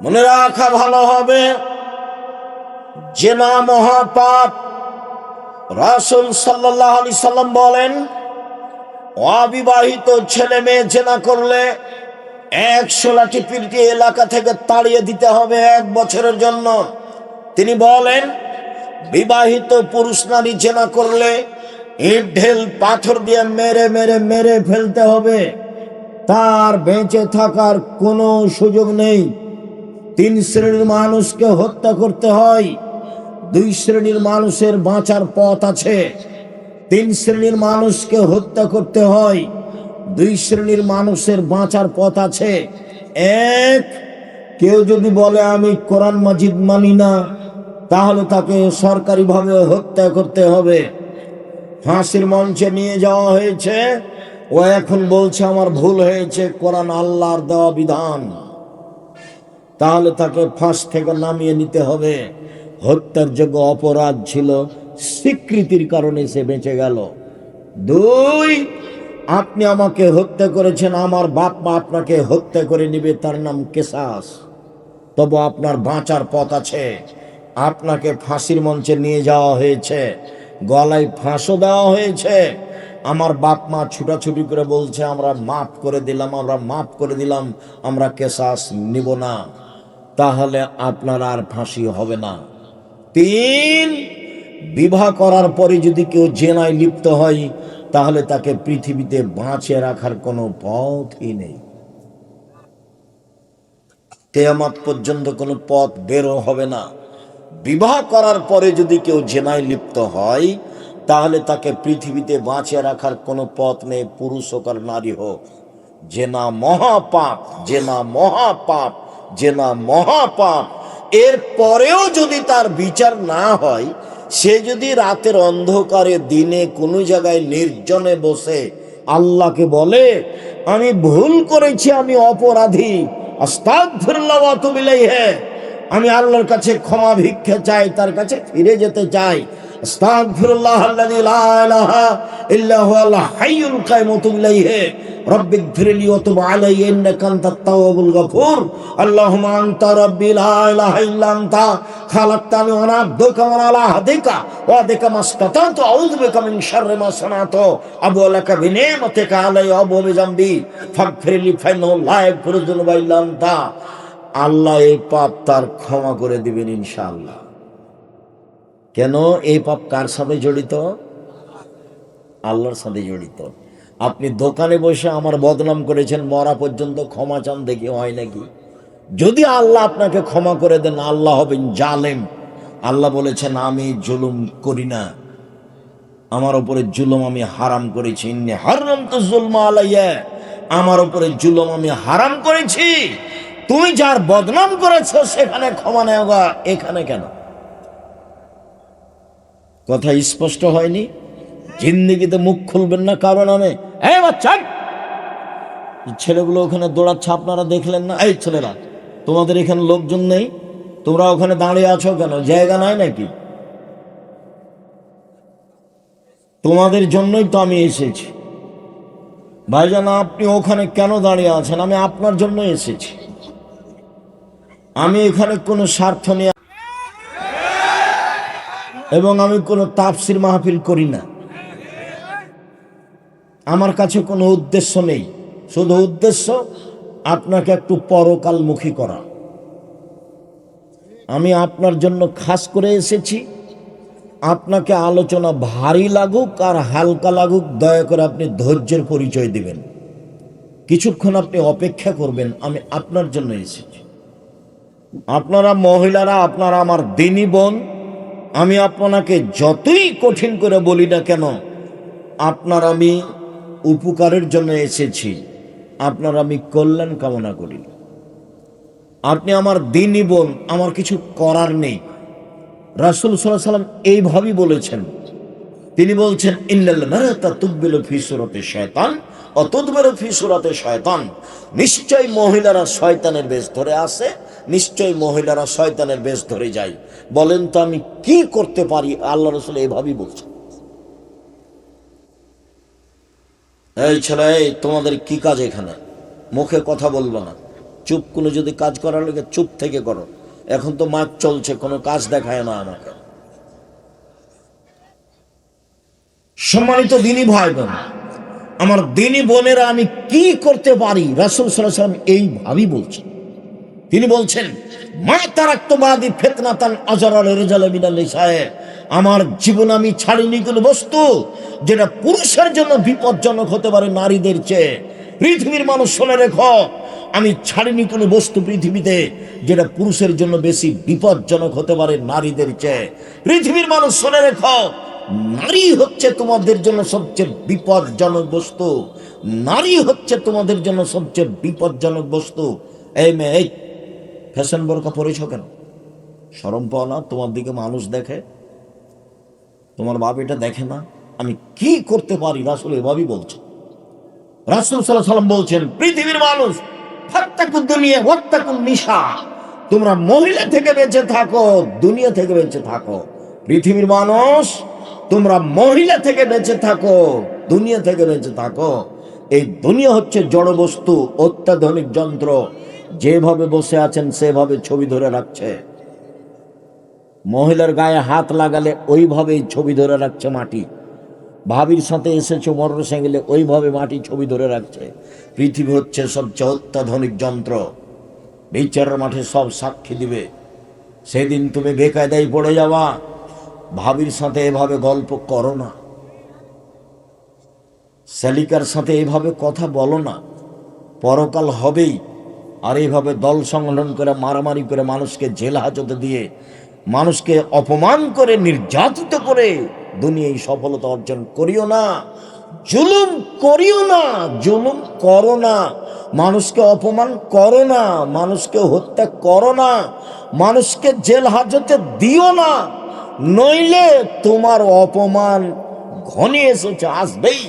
S1: মনে রাখা ভালো হবে, জেনা মহাপাপ। রাসূল সাল্লাল্লাহু আলাইহি সাল্লাম বলেন, অবিবাহিত ছেলে মেয়ে জেনা করলে 100 লাঠি পিটিয়ে এলাকা থেকে তাড়িয়ে দিতে হবে 1 বছরের জন্য। তিনি বলেন, বিবাহিত পুরুষ নারী জেনা করলে ইট ঢেল পাথর দিয়ে মেরে মেরে মেরে ফেলতে হবে। তার বেঁচে থাকার কোনো সুযোগ নেই। 3 শ্রেণীর মানুষকে হত্যা করতে হয়, 2 শ্রেণীর মানুষের বাঁচার পথ আছে। 3 শ্রেণীর মানুষকে হত্যা করতে হয়, 2 শ্রেণীর মানুষের বাঁচার পথ আছে। এক, কেউ যদি বলে আমি কোরআন মাজিদ মানি না, তাহলে তাকে সরকারিভাবে হত্যা করতে হবে। ফাঁসির মঞ্চে নিয়ে যাওয়া হয়েছে, ও এখন বলছে আমার ভুল হয়েছে, কোরআন আল্লাহর দেওয়া বিধান, তাহলে তাকে ফাঁস থেকে নামিয়ে নিতে হবে। হত্যার যোগ্য অপরাধ ছিল, স্বীকৃতির কারণে সে বেঁচে গেল। 2, আপনি আমাকে হত্যা করেছেন, আমার বাপ মা আপনাকে হত্যা করে নিবে, তার নাম কেসাস। তবে আপনার বাঁচার পথ আছে। আপনাকে ফাঁসির মঞ্চে নিয়ে যাওয়া হয়েছে, গলায় ফাঁসও দেওয়া হয়েছে। আমার বাপ মা ছুটাছুটি করে বলছে আমরা মাফ করে দিলাম, আমরা মাফ করে দিলাম, আমরা কেসাস নিব না, তাহলে আপনার আর ফাঁসি হবে না। 3, বিবাহ করার পরে যদি কেউ জেনায় লিপ্ত হয়, তাহলে তাকে পৃথিবীতে বাঁচিয়ে রাখার কোনো পথই নেই। কিয়ামত পর্যন্ত কোনো পথ বেরো হবে না। বিবাহ করার পরে যদি কেউ জেনায় লিপ্ত হয়, তাহলে তাকে পৃথিবীতে বাঁচিয়ে রাখার কোনো পথ নেই, পুরুষ হোক আর নারী হোক। জেনা মহাপাপ, জেনা মহাপাপ, জেনা মহাপাপ। এর পরেও যদি তার বিচার না হয়, সে যদি রাতের অন্ধকারে দিনে কোনো জায়গায় নির্জনে বসে আল্লাহকে বলে আমি ভুল করেছি, আমি অপরাধী, আস্তাগফিরুল্লাহ ওয়া আতুবু ইলাইহি, আমি আল্লাহর কাছে ক্ষমা ভিক্ষা চাই, তার কাছে ফিরে যেতে চাই, আস্তাগফিরুল্লাহ আল্লাযী লা ইলাহা ইল্লা হুয়াল হাইয়ুল কাইয়ুম ওয়া আতুবু ইলাইহি, রব্বিগফিরলি ওয়া তুব আলাইয়া ইন্নাকা আনতাত তাওয়াবুল গফুর, আল্লাহুম্মা আনতা রাব্বি লা ইলাহা ইল্লা আনতা খালাকতানি ওয়া আনা আবদুকা ওয়া আলা আহদিকা ওয়া আদিকা মাসতাতাতু আউযু বিকা মিন শাররি মা সানাতু আবুউ লাকা বিনি'মাতিকা আলাইয়া ওয়া আবুউ বিযামবি ফাগফিরলি ফাইন্নাহু লা ইয়াগফিরুয যুনুবা ইল্লা আনতা। আল্লাহ এই পাপ তার ক্ষমা করে দিবেন ইনশাআল্লাহ। কেন? এই পাপ কার সাথে জড়িত? আল্লাহর সাথে জড়িত। আপনি দোকানে বসে আমার বদনাম করেছেন, মরা পর্যন্ত ক্ষমা চান, দেখি হয় নাকি? যদি আল্লাহ আপনাকে ক্ষমা করে দেন, আল্লাহ হবেন জালেম। আল্লাহ বলেছেন আমি জুলুম করি না, আমার উপরে জুলুম আমি হারাম করেছি, ইন্নী হারামতু যুলমা আলাইয়া, আমার উপরে জুলুম আমি হারাম করেছি। তুমি যার বদনাম করেছো সেখানে ক্ষমা নেওয়া, এখানে কেন? কথা স্পষ্ট হয়নি? জিন্দেগিতে মুখ খুলবেন না কারো নামে। এই বাচ্চা, ছেলেগুলো ওখানে দৌড়াচ্ছে, আপনারা দেখলেন না? এই ছেলেরা, তোমাদের এখানে লোকজন নেই, তোমরা ওখানে দাঁড়িয়ে আছো কেন? জায়গা নাই নাকি? তোমাদের জন্যই তো আমি এসেছি। ভাইজান, আপনি ওখানে কেন দাঁড়িয়ে আছেন? আমি আপনার জন্য এসেছি। আমি এখানে কোনো স্বার্থ নিয়ে, এবং আমি কোনো তাফসির মাহফিল করি না। আমার কাছে কোনো উদ্দেশ্য নেই, শুধু উদ্দেশ্য আপনাকে একটু পরকালমুখী করা। আমি আপনার জন্য খাস করে এসেছি। আপনাকে আলোচনা ভারী লাগুক আর হালকা লাগুক, দয়া করে আপনি ধৈর্যের পরিচয় দিবেন। কিছুক্ষণ আপনি অপেক্ষা করবেন, আমি আপনার জন্য এসেছি। আপনারা মহিলারা, আপনারা আমার দিনী বোন, আমি আপনাকে যতই কঠিন করে বলি না কেন, আপনার আমি উপকারের জন্য এসেছি, আপনার আমি কল্যাণ কামনা করি। আপনি আমার দিনী বোন, আমার কিছু করার নেই। রাসূল সাল্লাল্লাহু আলাইহি ওয়াসাল্লাম এইভাবেই বলেছেন। তিনি বলছেন ইন্নাল মারাতা তুকবিলু ফি সূরাতি শায়তান ও তুদবিরু ফি সূরাতি শায়তান, নিশ্চয় মহিলারা শয়তানের বেশ ধরে আসে, নিশ্চয় মহিলারা শয়তানের বেশ ধরে যায়। বলেন তো আমি কি করতে পারি? আল্লাহ রাসূল এইভাবেই বলছেন। এই ছেলে, এই তোমাদের কি কাজ এখানে? মুখে কথা বলবো না, চুপ। কোনো যদি কাজ করার লাগে চুপ থেকে করো। এখন তো মাঠ চলছে, কোনো কাজ দেখায় না আমাকে। সম্মানিত দিনী ভাই বোন, আমার দিনী বোনেরা, আমি কি করতে পারি? রাসূল সাল্লাল্লাহু আলাইহি ওয়াসাল্লাম এইভাবেই বলছেন। তিনি বলছেন মা তারাকতু বাদি ফিতনাতান আযরাল রিজাল মিনাল নিসায়ে, আমার জীবন আমি ছাড়িনি কোনো বস্তু যেটা পুরুষের জন্য বিপজ্জনক হতে পারে নারীদের চেয়ে। পৃথিবীর মানুষ শুনে রেখো, আমি ছাড়িনি কোনো বস্তু পৃথিবীতে যেটা পুরুষের জন্য বেশি বিপজ্জনক হতে পারে নারীদের চেয়ে। পৃথিবীর মানুষ শুনে রেখো, নারী হচ্ছে তোমাদের জন্য সবচেয়ে বিপজ্জনক বস্তু। নারী হচ্ছে তোমাদের জন্য সবচেয়ে বিপজ্জনক বস্তু। এই মেয়ে, এই ফ্যাশন বোরকা পরেছ কেন? শরম পাও না? তোমার দিকে মানুষ দেখে, তোমার বাপ এটা দেখে না? আমি কি করতে পারি? রাসূল এভাবেই বলছে। রাসূল সাল্লাল্লাহু আলাইহি ওয়াসাল্লাম বলছেন, পৃথিবীর মানুষ ফাত্তাকুদ দুনিয়া ওয়াত্তাকুন নিসা, তোমরা মহিলা থেকে বেঁচে থাকো, দুনিয়া থেকে বেঁচে থাকো। পৃথিবীর মানুষ, তোমরা মহিলা থেকে বেঁচে থাকো, দুনিয়া থেকে বেঁচে থাকো। এই দুনিয়া হচ্ছে জড় বস্তু, অত্যাধুনিক যন্ত্র। যেভাবে বসে আছেন সেভাবে ছবি ধরে রাখছে। মহিলার গায়ে হাত লাগালে ওইভাবেই ছবি ধরে রাখছে মাটি। ভাবির সাথে এসেছে মোটরসাইকেলে, ওইভাবে মাটি ছবি ধরে রাখছে। পৃথিবী হচ্ছে সবচেয়ে অত্যাধুনিক যন্ত্র। বিচারের মাঠে সব সাক্ষী দিবে। সেদিন তুমি বেকায়দায় পড়ে যাবা। ভাবির সাথে এভাবে গল্প করো না, শালিকার সাথে এভাবে কথা বলো না। পরকাল হবেই। আর এইভাবে দল সংগঠন করে, মারামারি করে, মানুষকে জেল হাজতে দিয়ে, মানুষকে অপমান করে, নির্যাতিত করে দুনিয়ায় সফলতা অর্জন করিও না। জুলুম করিও না, জুলুম করো না। মানুষকে অপমান করো না, মানুষকে হত্যা করো না, মানুষকে জেল হাজতে দিও না। নইলে তোমার অপমান ঘনিয়ে এসেছে, আসবেই।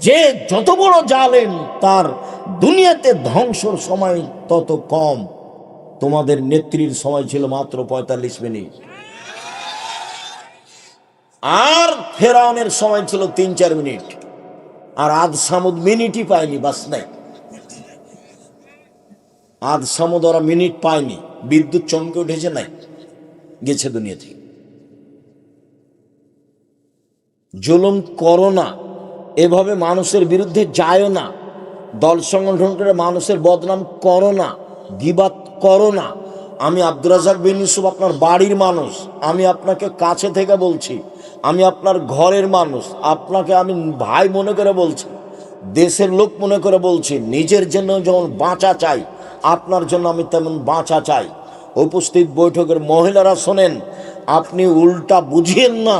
S1: যে যত বড় জালেম, তার দুনিয়াতে ধ্বংসর সময় তত কম। তোমাদের নেত্রীর সময় ছিল মাত্র 45 মিনিট, আর ফেরাউনের সময় ছিল 3-4 মিনিট। আর আদ সামুদ মিনিটই পায়নি, বাস নাই। আদ সামুদ ওরা মিনিট পায়নি, বিদ্যুৎ চমকে উঠেছে, নাই, গেছে দুনিয়া থেকে। জুলুম করো না, এভাবে মানুষের বিরুদ্ধে যায়ও না, দল সংগঠন করে মানুষের বদনাম করো না, গীবাত করো না। আমি আব্দুর রাজ্জাক বিন ইউসুফ আপনার বাড়ির মানুষ, আমি আপনাকে কাছে থেকে বলছি, আমি আপনার ঘরের মানুষ, আপনাকে আমি ভাই মনে করে বলছি, দেশের লোক মনে করে বলছি। নিজের জন্য যেমন বাঁচা চাই, আপনার জন্য আমি তেমন বাঁচা চাই। উপস্থিত বৈঠকের মহিলারা শোনেন, আপনি উল্টা বুঝিয়েন না।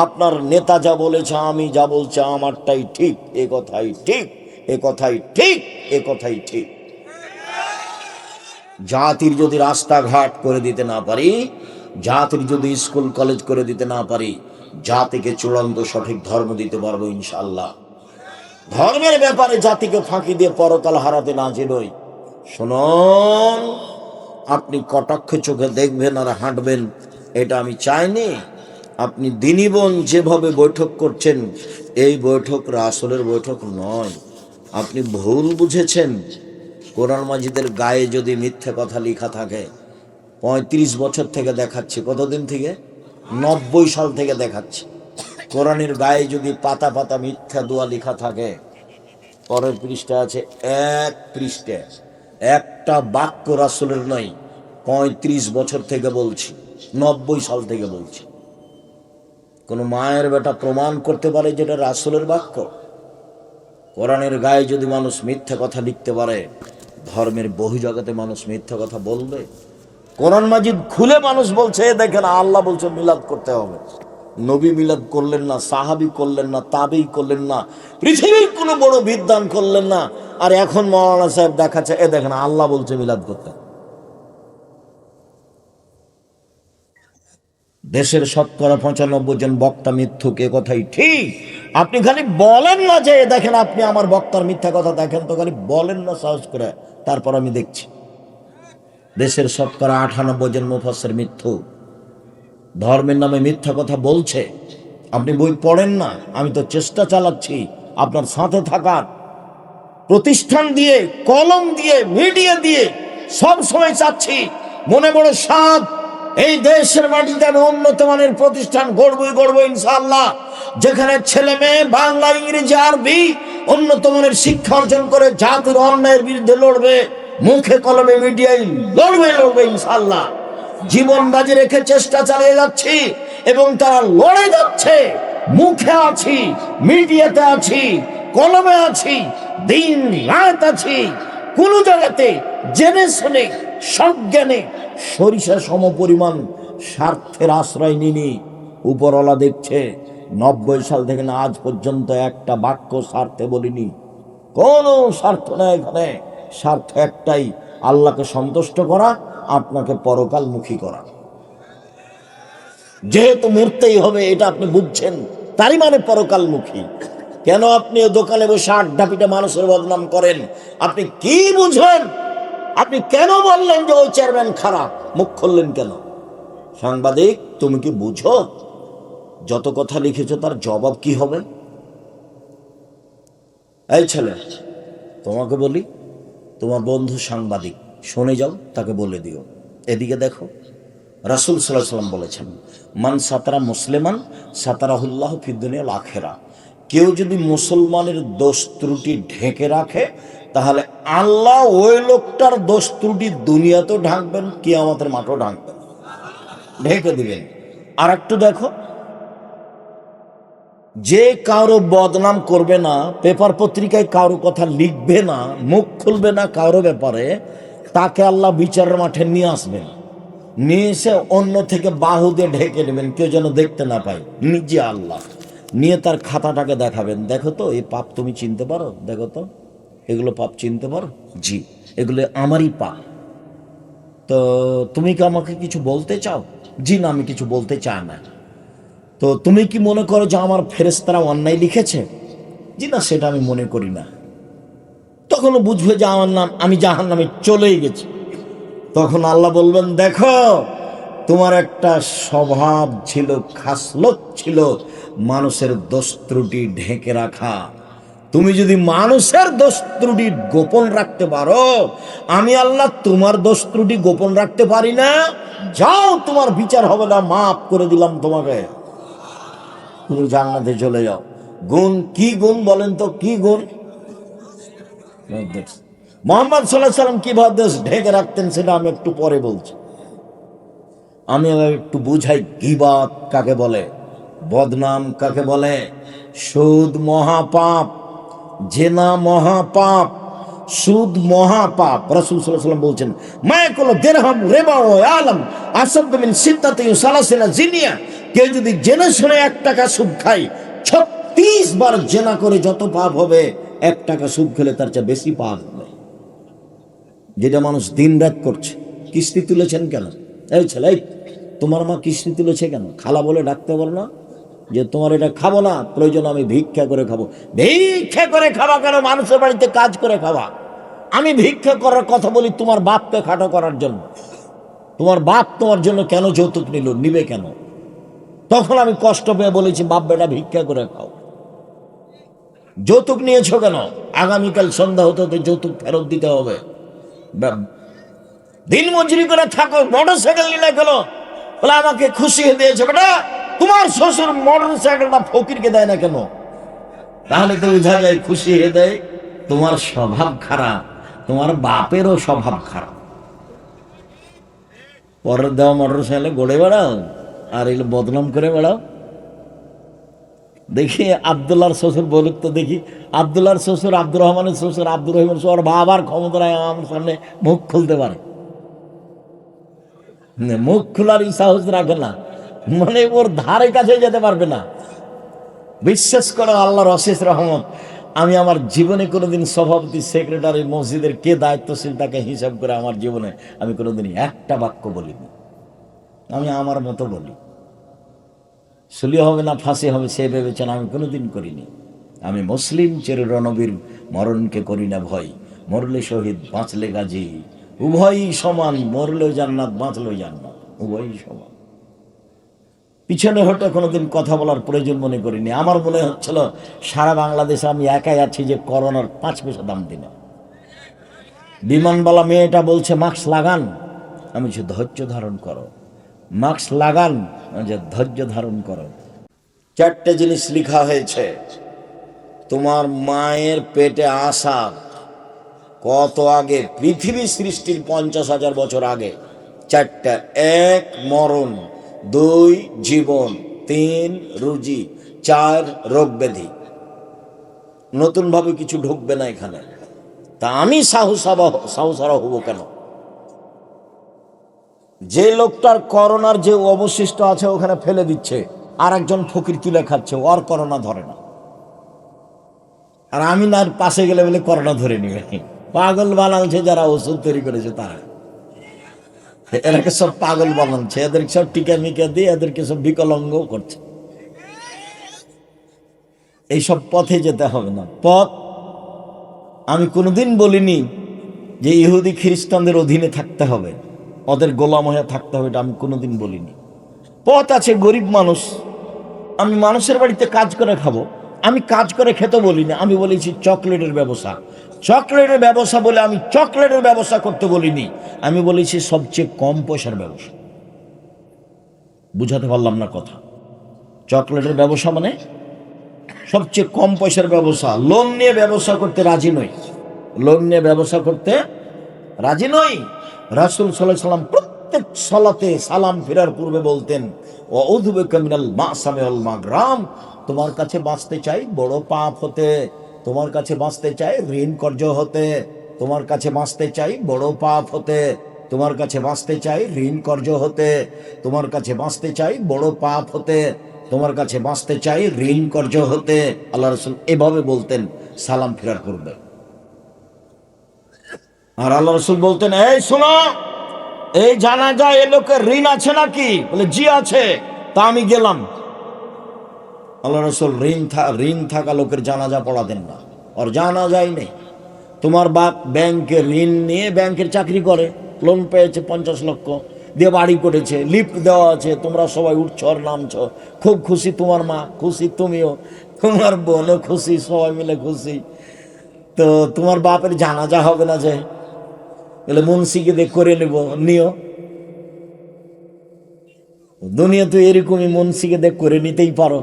S1: আপনার নেতা যা বলেছে, আমি যা বলছি আমারটাই ঠিক, এ কথাই ঠিক, এ কথাই ঠিক, এ কথাই ঠিক। জাতির যদি রাস্তাঘাট করে দিতে না পারি, জাতির যদি স্কুল কলেজ করে দিতে না পারি, জাতিকে চূড়ান্ত সঠিক ধর্ম দিতে পারবো ইনশাআল্লাহ। ধর্মের ব্যাপারে জাতিকে ফাঁকি দিয়ে পরকাল হারাতে না যেনই। শুনুন, আপনি কটাক্ষ চোখে দেখবেন আর হাঁটবেন, এটা আমি চাইনি। আপনি দিনী বোন যেভাবে বৈঠক করছেন, এই বৈঠক রাসূলের বৈঠক নয়। আপনি ভুল বুঝেছেন। কোরআন মাজিদের গায়ে যদি মিথ্যে কথা লেখা থাকে, 35 বছর থেকে দেখাচ্ছি, কতদিন থেকে? 90 সাল থেকে দেখাচ্ছি। কোরআনের গায়ে যদি পাতা পাতা মিথ্যা দোয়া লেখা থাকে, পরের পৃষ্ঠা আছে, এক পৃষ্ঠা একটা বাক্য রাসূলের নয়। 35 বছর থেকে বলছি, 90 সাল থেকে বলছি। কোন মায়ের বেটা প্রমাণ করতে পারে যেটা রাসূলের বাক্য? কোরআনের গায়ে যদি মানুষ মিথ্যা কথা লিখতে পারে, ধর্মের বহির্জগতে মানুষ মিথ্যা কথা বলবে? কোরআন মাজিদ খুলে মানুষ বলছে, দেখেন আল্লাহ বলছে মিলাদ করতে হবে। নবী মিলাদ করলেন না, সাহাবী করলেন না, তাবেঈ করলেন না, পৃথিবীর কোনো বড় বিদ্বান করলেন না। আর এখন মাওলানা সাহেব দেখাচ্ছে, এ দেখেন আল্লাহ বলছে মিলাদ করতে। দেশের 95% জন বক্তা মিথ্যুক, এ কথাই ঠিক। আপনি খালি বলেন না যে দেখেন আপনি আমার বক্তার মিথ্যা কথা দেখেন, তো খালি বলেন না সাহস করে, তারপর আমি দেখছি। দেশের 98% জন মুফাসসির মিথ্যুক, ধর্মের নামে মিথ্যা কথা বলছে। আপনি বই পড়েন না, আমি তো চেষ্টা চালাচ্ছি আপনার সাথে থাকার। প্রতিষ্ঠান দিয়ে, কলম দিয়ে, মিডিয়া দিয়ে সব সময় চাচ্ছি, মনে বড় সাধ, এই দেশের মাটিতে আমি উন্নত মানের প্রতিষ্ঠান গড়বই ইনশাআল্লাহ, যেখানে ছেলে মেয়ে বাংলা, ইংরেজি, আরবি উন্নত মানের শিক্ষা অর্জন করে জাতির অন্যায়ের বিরুদ্ধে লড়বে, মুখে কলমে মিডিয়ায় লড়বে ইনশাআল্লাহ। জীবন বাজি রেখে চেষ্টা চালিয়ে যাচ্ছি এবং তারা লড়ে যাচ্ছে। মুখে আছি, মিডিয়াতে আছি, কলমে আছি, দিন রাত আছি, কোন জায়গাতে জেনে শুনে সজ্ঞানে সরিষা সম পরিমাণ স্বার্থের আশ্রয় নিনি। উপরওয়ালা দেখছে 90 সাল থেকে না আজ পর্যন্ত একটা বাক্য স্বার্থে বলিনি। কোনো স্বার্থ নেই এখানে, স্বার্থ একটাই, আল্লাহকে সন্তুষ্ট করা, আপনাকে পরকালমুখী করা। যেহেতু মরতেই হবে এটা আপনি বুঝছেন, তারই মানে পরকালমুখী। কেন আপনি দোকানে বসে আড্ডা পিটে মানুষের বদনাম করেন? আপনি কি বুঝবেন? আপনি কেন বললেন যে ওই চেয়ারম্যান খারাপ? মুখ খুললেন কেন? সাংবাদিক, তুমি কি বুঝো যত কথা লিখেছো তার জবাব কি হবে? এই ছেলে, তোমাকে বলি, তোমার বন্ধু সাংবাদিক, শুনে যাও, তাকে বলে দিও এদিকে দেখো, রাসূল সাল্লাল্লাহু আলাইহি ওয়াসাল্লাম বলেছেন, মান সাতারা মুসলিমান সাতারাহুল্লাহ ফিদ দুনিয়া ওয়াল আখিরা। কেউ যদি মুসলমানের দোষ ত্রুটি ঢেকে রাখে, তাহলে আল্লাহ ওই লোকটার দোষ ত্রুটি দুনিয়াতেও ঢাকবেন, কিয়ামতের মাঠেও ঢাকবেন, ঢেকে দিবেন। আর একটু দেখো, যে কারো বদনাম করবে না, পেপার পত্রিকায় কারো কথা লিখবে না, মুখ খুলবে না কারো ব্যাপারে, তাকে আল্লাহ বিচারের মাঠে নিয়ে আসবেন, নিয়ে এসে অন্য থেকে বাহু দিয়ে ঢেকে নেবেন, কেউ যেন দেখতে না পায়, নিজে আল্লাহ নিয়ে তার খাতাটাকে দেখাবেন, দেখো তো এই পাপ তুমি চিনতে পারো, দেখো তো এগুলো পাপ চিনতে পারো, জি এগুলো আমারই পাপ। তো তুমি কি আমাকে কিছু বলতে চাও? জি না, আমি কিছু বলতে চাই না। তো তুমি কি মনে করো যে আমার ফেরেশতারা অন্যায় লিখেছে? জি না, সেটা আমি মনে করি না। তখনও বুঝবে যে আমার নাম, আমি জাহান্নামে চলেই গেছি। তখন আল্লাহ বলবেন, দেখো তোমার একটা স্বভাব ছিল, খাসলত ছিল মানুষের দোষ ত্রুটি ঢেকে রাখা। তুমি যদি মানুষের দোষ ত্রুটি গোপন রাখতে পারো, আমি আল্লাহ তোমার দোষ ত্রুটি গোপন রাখতে পারি না। যাও, তোমার বিচার হবে না, মাফ করে দিলাম তোমাকে, তুমি জান্নাতে চলে যাও। গুণ কি গুণ বলেন তো, কি গুণ? মুহাম্মদ সাল্লাল্লাহু আলাইহি সাল্লাম কিভাবে ঢেকে রাখতেন সেটা আমি একটু পরে বলছি। আমি একটু বুঝাই, গীবত কাকে বলে, বদনাম কাকে বলে। সুদ মহাপাপ, জেনা মহাপাপ, সুদ মহাপাপ। রাসূল সাল্লাল্লাহু আলাইহি ওয়াসাল্লাম বলছেন, মায়াকুল দিরহাম রিবা ওয়া আলম আসাদ মিন সিত্তাতি সালাসিনা জিনিয়া। কেউ যদি জেনে শুনে 1 টাকা সুদ খায়, 36 বার জেনা করে যত পাপ হবে, 1 টাকা সুদ খেলে তার চেয়ে বেশি পাপ হবে। যেটা মানুষ দিন রাত করছে। কিস্তি তুলেছেন কেন? এই ছেলে, তোমার মা কিস্তি তুলেছে কেন? খালা বলে ডাকতে পারো না যে তোমার এটা খাবো না, প্রয়োজন আমি ভিক্ষা করে খাবো। ভিক্ষা করে খাওয়া কেন? মানুষের বাড়িতে কাজ করে খাওয়া। আমি ভিক্ষা করার কথা বলি তোমার বাপকে খাটো করার জন্য। তোমার বাপ তোমার জন্য কেন যৌতুক নিবে কেন? তখন আমি কষ্ট পেয়ে বলেছি, বাপ বেটা ভিক্ষা করে খাও। যৌতুক নিয়েছো কেন? আগামীকাল সন্ধ্যা হতে হতে যৌতুক ফেরত দিতে হবে। দিন মজুরি করে থাকো, মোটরসাইকেল নিলে গেল, বলে আমাকে খুশি হয়ে দিয়েছে। বেটা, তোমার শ্বশুর মোটরসাইকেলটা ফকিরকে দেয় না কেন? তাহলে তো বোঝা যায় খুশি হয়ে দেয়। তোমার স্বভাব খারাপ, তোমার বাপেরও স্বভাব খারাপ। পরের দেওয়া মোটরসাইকেলে গড়ে বেড়াও আর এগুলো বদনাম করে বেড়াও। দেখি আব্দুল্লাহর শ্বশুর বলুক তো দেখি, আব্দুল্লাহর শ্বশুর, আব্দুর রহমানের শ্বশুর, আব্দুর রহিমের শ্বশুর, বাবার ক্ষমতায় আমার সামনে মুখ খুলতে পারে? মুখ খোলার সাহস রাখে না, মানে ওর ধারে কাছে যেতে পারবে না। বিশ্বাস করো, আল্লাহর অশেষ রহমত, আমি আমার জীবনে কোনোদিন সভাপতি, সেক্রেটারি, মসজিদের কে দায়িত্বশীল তাকে হিসাব করে আমার জীবনে আমি কোনোদিন একটা বাক্য বলিনি। আমি আমার মতো বলি, সুলি হবে না ফাঁসি হবে সে ভেবেছেন, আমি কোনোদিন করিনি। আমি মুসলিম চির রণবীর, মরণকে করি না ভয়, মরলে শহীদ বাঁচলে গাজী, উভয়ই সমান, মরলেও জান্নাত বাঁচলেও জান্নাত, উভয়ই সমান। পিছনে হটে কোনোদিন কথা বলার প্রয়োজন মনে করিনি। আমার মনে হচ্ছিল সারা বাংলাদেশে আমি একাই আছি যে করোনার 5 পয়সা দাম দিন। বিমানবালা মেয়েটা বলছে মাস্ক লাগান, আমি যে ধৈর্য ধারণ করো, মাস্ক লাগান, যে ধৈর্য ধারণ করো। 4টে জিনিস লেখা হয়েছে তোমার মায়ের পেটে আসা কত আগে, পৃথিবী সৃষ্টির 50,000 বছর আগে। 4টা, 1 মরণ, 2 জীবন, 3 রুজি, 4 রোগ ব্যাধি। নতুন ভাবে কিছু ঢুকবে না এখানে। তা আমি সাহসারা হব কেন? যে লোকটার করোনার যে অবশিষ্ট আছে ওখানে ফেলে দিচ্ছে, আর একজন ফকির তুলে খাচ্ছে, ওর করোনা ধরে না, আর আমি না পাশে গেলে বলে করোনা ধরে নিবে। পাগল বানাচ্ছে যারা ওষুধ তৈরি করেছে তারা, এদেরকে সব পাগল বানাচ্ছে, এদেরকে সব টিকা মিকা দিয়ে এদেরকে সব বিকলাঙ্গ করছে। এইসব পথে যেতে হবে না। পথ আমি কোনোদিন বলিনি যে ইহুদি খ্রিস্টানদের অধীনে থাকতে হবে, ওদের গোলাম হয়ে থাকতে হবে, এটা আমি কোনোদিন বলিনি। পথ আছে, গরিব মানুষ, আমি মানুষের বাড়িতে কাজ করে খাবো, আমি কাজ করে খেতে বলিনি, আমি বলেছি চকলেটের ব্যবসা। চকলেটের ব্যবসা বলে আমি চকলেটের ব্যবসা করতে বলিনি, আমি বলেছি সবচেয়ে কম পয়সার ব্যবসা। বুঝাতে পারলাম না কথা? চকলেটের ব্যবসা মানে সবচেয়ে কম পয়সার ব্যবসা। লোন নিয়ে ব্যবসা করতে রাজি নই, লোন নিয়ে ব্যবসা করতে রাজি নই। রাসূল সাল্লাল্লাহু আলাইহি ওয়াসাল্লাম প্রত্যেক সালাতে সালাম ফেরার পূর্বে বলতেন, ওয়াউযু বিকা মিনাল মাসামি ওয়াল মাগরাম, তোমার কাছে বাঁচতে চাই বড় পাপ হতে, তোমার কাছে বাঁচতে চাই ঋণ কর্জ হতে, তোমার কাছে বাঁচতে চাই বড় পাপ হতে, তোমার কাছে বাঁচতে চাই ঋণ কর্জ হতে, তোমার কাছে বাঁচতে চাই বড় পাপ হতে, তোমার কাছে বাঁচতে চাই ঋণ কর্জ হতে। আল্লাহ রাসূল এভাবে বলতেন সালাম ফেরার পূর্বে। আর আল্লাহ রাসূল বলতেন, এই শোনো, এই জানাজা এ লোকের ঋণ আছে নাকি? বলে জি আছে। তা আমি গেলাম। আল্লাহ রাসূল ঋণ থাকা লোকের জানাজা পড়াতেন না, আর জানাজাই নেই। তোমার বাপ ব্যাংকে ঋণ নিয়ে ব্যাংকের চাকরি করে, লোন পেয়েছে 50 লক্ষ দিয়ে বাড়ি করেছে, লিফট দেওয়া আছে, তোমরা সবাই উঠছ আর নামছ, খুব খুশি, তোমার মা খুশি, তুমিও, তোমার বোনও খুশি, সবাই মিলে খুশি। তো তোমার বাপের জানাজা হবে না যে? বলে মুন্সিকে দিয়ে করে নিও। দুনিয়া তো এরকমই, মুন্সিকে দিয়ে করে নিতেই পারো।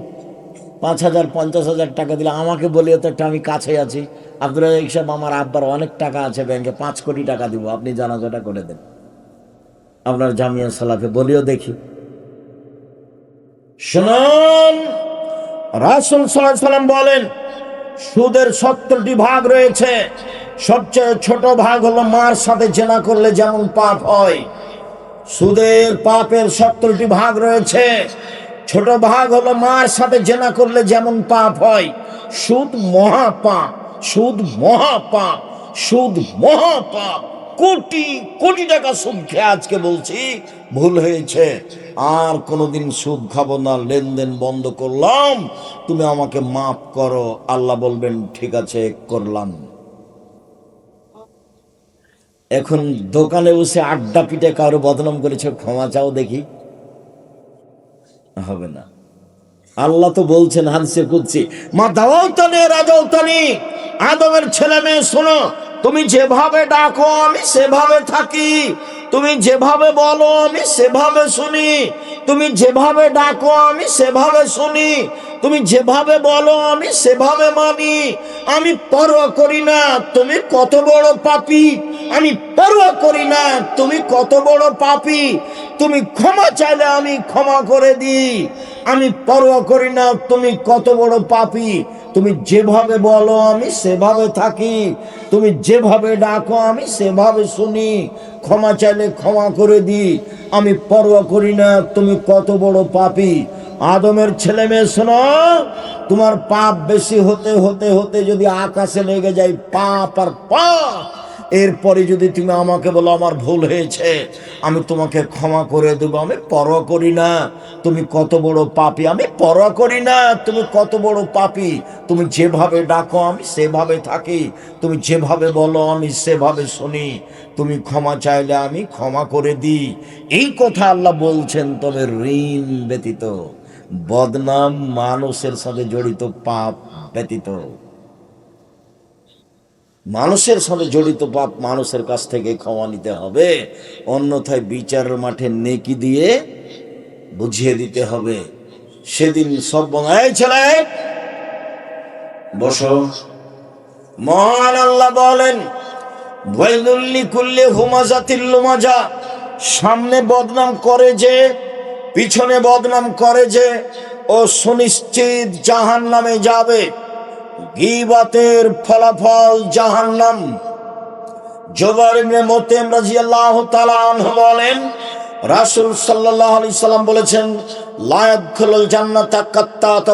S1: 5,000 50,000 টাকা দিলে আমাকে বলিও তো একটা, আমি কাছে আছি, আব্দুল রাজ্জাক সাহেব আমার আব্বার অনেক টাকা আছে ব্যাংকে, 5 কোটি টাকা দিব, আপনি জানাজাটা করে দেন। আপনার জামিয়া সালাফে বলিও দেখি। শুনুন, রাসূল সাল্লাল্লাহু আলাইহি ওয়াসাল্লাম বলেন সুদের 70টি ভাগ রয়েছে। সবচেয়ে ছোট ভাগ হলো মার সাথে জেনা করলে যেমন পাপ হয়। সুদের পাপের 70টি ভাগ রয়েছে। ছোট ভাগ হলো মার সাথে জেনা করলে যেমন পাপ হয়। সুদ মহাপাপ, সুদ মহাপাপ, সুদ মহাপাপ। কোটি কোটি টাকা সুদ খেয়ে আজকে বলছি ভুল হয়েছে, আর কোনোদিন সুদ খাবো না, লেনদেন বন্ধ করলাম, তুমি আমাকে মাফ করো। আল্লাহ বলবেন ঠিক আছে করলাম। এখন দোকানে বসে আড্ডা পিটে কারো বদনাম করেছে, ক্ষমা চাও দেখি, হবে না। আল্লাহ তো বলছেন হাদিসে কুদসি, মা দাওয়াতানি রাজাউতানি, আদমের ছেলে মেয়ে শোনো, তুমি যেভাবে ডাকো আমি সেভাবে থাকি, তুমি যেভাবে বলো আমি সেভাবে শুনি, তুমি যেভাবে ডাকো আমি সেভাবে শুনি, তুমি যেভাবে বলো আমি সেভাবে মানি। আমি পরোয়া করি না তুমি কত বড় পাপী, আমি পরোয়া করি না তুমি কত বড় পাপী, তুমি ক্ষমা চাইলে আমি ক্ষমা করে দিই, আমি পরোয়া করি না তুমি কত বড় পাপী, তুমি যেভাবে বলো আমি সেভাবে থাকি, তুমি যেভাবে ডাকো আমি সেভাবে শুনি, ক্ষমা চাইলে ক্ষমা করে দিই, আমি পরোয়া করি না তুমি কত বড় পাপী। আদমের ছেলে মেয়ে শোনো, তোমার পাপ বেশি হতে হতে হতে যদি আকাশে লেগে যায় পাপ আর পাপ, এরপরে যদি তুমি আমাকে বলো আমার ভুল হয়েছে, আমি তোমাকে ক্ষমা করে দেবো, আমি পরোয়া করি না তুমি কত বড় পাপী, আমি পরোয়া করি না তুমি কত বড় পাপী, তুমি যেভাবে ডাকো আমি সেভাবে থাকি, তুমি যেভাবে বলো আমি সেভাবে শুনি, তুমি ক্ষমা চাইলে আমি ক্ষমা করে দিই। এই কথা আল্লাহ বলছেন। তবে ঋণ ব্যতীত, বদনাম, মানুষের সাথে জড়িত পাপ ব্যতীত, মানুষের সাথে জড়িত পাপ মানুষের কাছ থেকে ক্ষমা নিতে হবে, অন্যথায় বিচারের মাঠে নেকি দিয়ে বুঝিয়ে দিতে হবে। সেদিন সব এই ছেলে বসো, মহান আল্লাহ বলেন ওয়াইলুল লিকুল্লি হুমাযাতিল লুমাযা, সামনে বদনাম করে যে, পিছনে বদনাম করে যে, ও সুনিশ্চিত জাহান্নামে যাবে। গীবতের ফলাফল জাহান্নাম। জুবাইর ইবনে মুতঈম রাদিয়াল্লাহু তাআলা আনহু বলেন, রাসূল সাল্লাল্লাহু আলাইহি সাল্লাম বলেছেন, লা ইয়াদখুলুল জান্নাতা কাত্তাত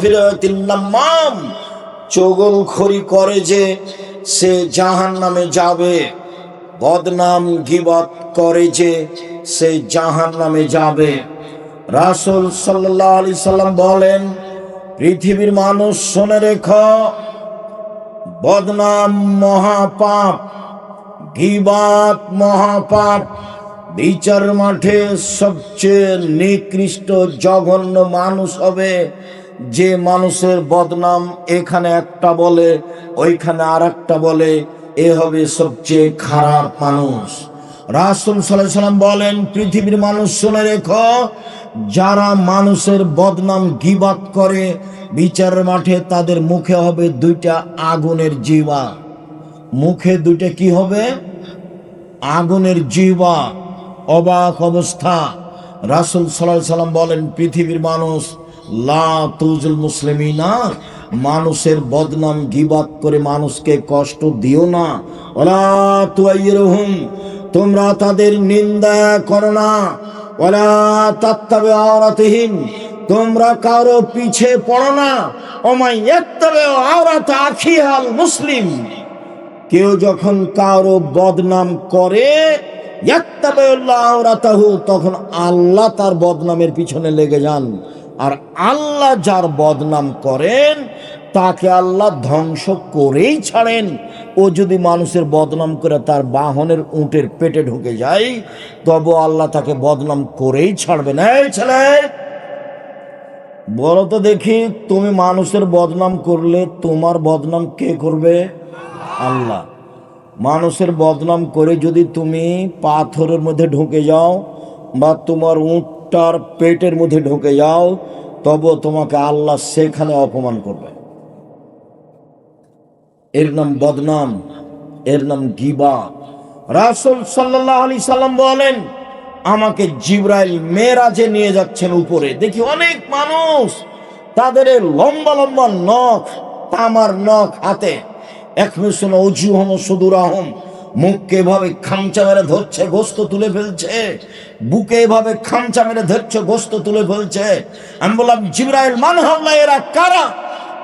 S1: ফিরাতিন নামাম, চগলখড়ি করে যে সে জাহান্নামে যাবে, বদনাম গীবত করে যে সে জাহান্নামে যাবে। রাসূল সাল্লাল্লাহু আলাইহি সাল্লাম বলেন, পৃথিবীর মানুষ শুনে রেখো, বদনাম মহাপাপ, গীবত মহাপাপ। বিচার মাঠে সবচেয়ে নিকৃষ্ট জঘন্য মানুষ হবে যে মানুষের বদনাম এখানে একটা বলে ওইখানে আর একটা বলে, এ হবে সবচেয়ে খারাপ মানুষ। রাসূল সাল্লাল্লাহু আলাইহি সাল্লাম বলেন, পৃথিবীর মানুষ শুনে রেখো, যারা মানুষের বদনাম গীবত করে বিচারের মাঠে তাদের মুখে হবে দুইটা আগুনের জিহ্বা। মুখে দুইটা কি হবে? আগুনের জিহ্বা। অবাক অবস্থা। রাসূল সাল্লাল্লাহু আলাইহি সাল্লাম বলেন, পৃথিবীর মানুষ লা তুজুল মুসলিমিনা, মানুষের বদনাম গীবত করে মানুষকে কষ্ট দিও না। ওয়ালা তুআইরুহুম, তোমরা তাদের নিন্দা করো না। ওয়ালা তাত্তাবি আওরাতিহিম, তোমরা কারো পিছে পড়ো না। ওমাই ইয়াত্তাবি আওরাত আখিহাল মুসলিম, কেউ যখন কারো বদনাম করে ইয়াত্তাবিউল্লাহ আওরাতাহু, তখন আল্লাহ তার বদনামের পিছনে লেগে যান। আর আল্লাহ যার বদনাম করেন তাকে আল্লাহ ধ্বংস করেই ছাড়েন। ও যদি মানুষের বদনাম করে তার বাহনের উটের পেটে ঢুকে যায়, তবে আল্লাহ তাকে বদনাম করেই ছাড়বেন। এই ছেলে, বলো তো দেখি, তুমি মানুষের বদনাম করলে তোমার বদনাম কে করবে? আল্লাহ। মানুষের বদনাম করে যদি তুমি পাথরের মধ্যে ঢুকে যাও বা তোমার উটটার পেটের মধ্যে ঢুকে যাও, তবে তোমাকে আল্লাহ সেখানে অপমান করবে। এর নাম বদনাম, এর নাম গীবত। রাসূল সাল্লাল্লাহু আলাইহি সাল্লাম বলেন, আমাকে জিবরাইল মেরাজে নিয়ে যাচ্ছেন উপরে, দেখি অনেক মানুষ তাদের লম্বা লম্বা নখ, তামার নখ হাতে, একমিশন ওজুহম সুদুরাহম, মুখকে এভাবে খামচা মেরে ধরছে, গোস্ত তুলে ফেলছে, বুকে এভাবে খামচা মেরে ধরছে, গোস্ত তুলে ফেলছে। আমি বললাম, জিবরাইল মান হাওলা, এরা কারা?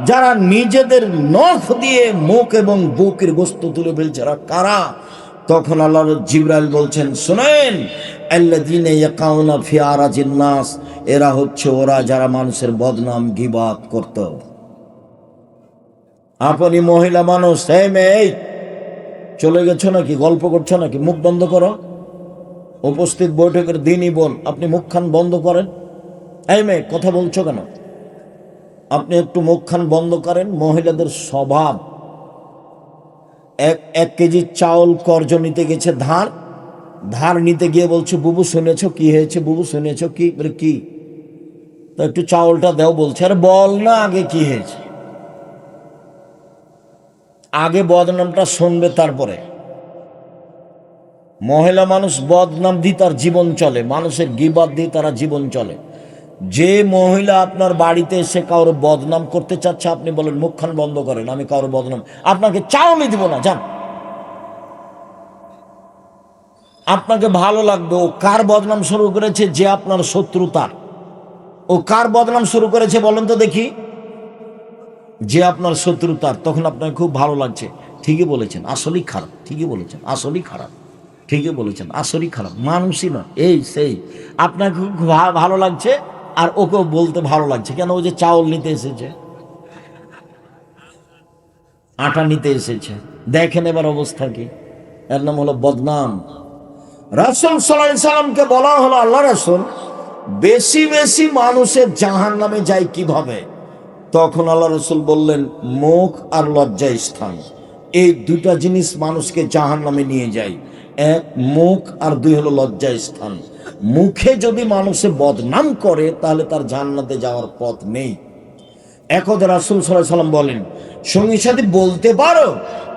S1: যারা নিজেদের নখ দিয়ে মুখ এবং বুকের গোস্ত তুলে ফেলছে, এরা কারা? তখন আল্লাহ জিবরাইল বলছেন, শুনেন, আল্লাযীনা ইয়াকাউনা ফি আরাজিন নাস, এরা হচ্ছে ওরা যারা মানুষের বদনাম গীবত করত। আপনি মহিলা মানুষ, এই মেয়ে চলে গেছো নাকি? গল্প করছো নাকি? মুখ বন্ধ করো। উপস্থিত বৈঠকের দিনই বল, আপনি মুখখান বন্ধ করেন। এই মেয়ে, কথা বলছো কেন? আপনি একটু মুখখান বন্ধ করেন। মহিলাদের স্বভাব, এক কেজি চাউল কর্জ নিতে গেছে, ধার নিতে গিয়ে বলছে, বুবু শুনেছ কি হয়েছে? বুবু শুনেছ কি? কি? তো একটু চাউলটা দাও বলছে। আরে বল না আগে কি হয়েছে। আগে বদনামটা শুনবে, তারপরে। মহিলা মানুষ বদনাম দিয়ে তার জীবন চলে, মানুষের গীবত দিয়ে তারা জীবন চলে। যে মহিলা আপনার বাড়িতে এসে কারোর বদনাম করতে চাচ্ছে, আপনি বলেন মুখখান বন্ধ করেন, আমি কারোর বদনাম, আপনাকে চাউলই দিব না, যান। আপনাকে ভালো লাগবে। ও কার বদনাম শুরু করেছে? যে আপনার শত্রু তার। ও কার বদনাম শুরু করেছে বলেন তো দেখি? যে আপনার শত্রু তার। তখন আপনাকে খুব ভালো লাগছে, ঠিকই বলেছেন, আসলেই খারাপ, ঠিকই বলেছেন, আসলেই খারাপ, ঠিকই বলেছেন, আসলেই খারাপ, মানুষই না, এই সেই। আপনাকে খুব ভালো লাগছে, আর ওকেও বলতে ভালো লাগছে। কেন? ও যে চাউল নিতে এসেছে, আটা নিতে এসেছে। দেখেন এবার অবস্থা কি। এর নাম হলো বদনাম। রাসূল সাল্লাল্লাহু আলাইহি সাল্লামকে বলা হলো, আল্লাহ রাসূল, বেশি বেশি মানুষের জাহান্নামে যায় কিভাবে? তখন আল্লাহ রাসূল বললেন, মুখ আর লজ্জা স্থান, এই দুটা জিনিস মানুষকে জাহান্নামে নিয়ে যায়। এক মুখ, আর দুই হলো লজ্জা স্থান। মুখে যদি মানুষে বদনাম করে তাহলে তার জান্নাতে যাওয়ার পথ নেই। একদা রাসূল সাল্লাল্লাহু আলাইহি ওয়াসাল্লাম বলেন, সঙ্গী সাথী বলতে পারো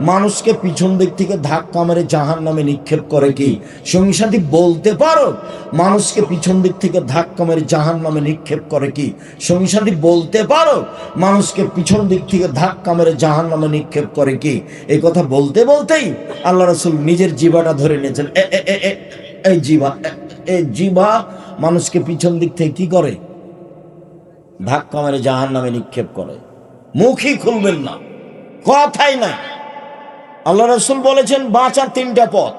S1: মানুষকে পিছন দিক থেকে ধাক্কা মেরে জাহান্নামে নিক্ষেপ করে কি? সঙ্গী সাথী বলতে পারো মানুষকে পিছন দিক থেকে ধাক্কা মেরে জাহান্নামে নিক্ষেপ করে কি? সঙ্গী সাথী বলতে পারো মানুষকে পিছন দিক থেকে ধাক্কা মেরে জাহান্নামে নিক্ষেপ করে কি? এই কথা বলতে বলতেই আল্লাহ রাসূল নিজের জিহ্বাটা ধরে নিয়েছেন। এই জিহ্বা মানুষকে পিছন দিক থেকে কি করে? ধাক্কা মেরে জাহান্নামে নিক্ষেপ করে। মুখই খুলবেন না, কথাই নাই। আল্লাহ রাসূল বলেছেন বাঁচার তিনটা পথ।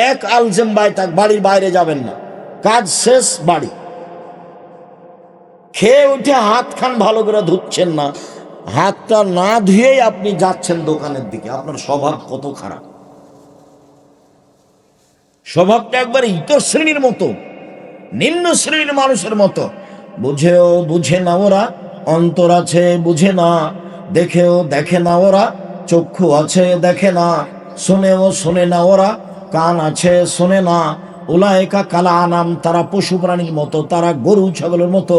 S1: এক, আলজেম বাইতাক, বাড়ির বাইরে যাবেন না, কাজ শেষ বাড়ি। খেয়ে উঠে হাত খান ভালো করে ধুচ্ছেন না, হাতটা না ধুয়েই আপনি যাচ্ছেন দোকানের দিকে। আপনার স্বভাব কত খারাপ! স্বভাবটা একবার ইতর শ্রেণীর মতো, নিম্ন শ্রেণীর মানুষের মতো। বুঝেও বুঝে না ওরা, অন্তর আছে বুঝে না, দেখেও দেখে না ওরা, চক্ষু আছে দেখে না, শোনেও শোনে না ওরা, কান আছে শোনে না। উলায়েকা কালা আনাম, তারা পশু প্রাণীর মতো, তারা গরু ছাগলের মতো,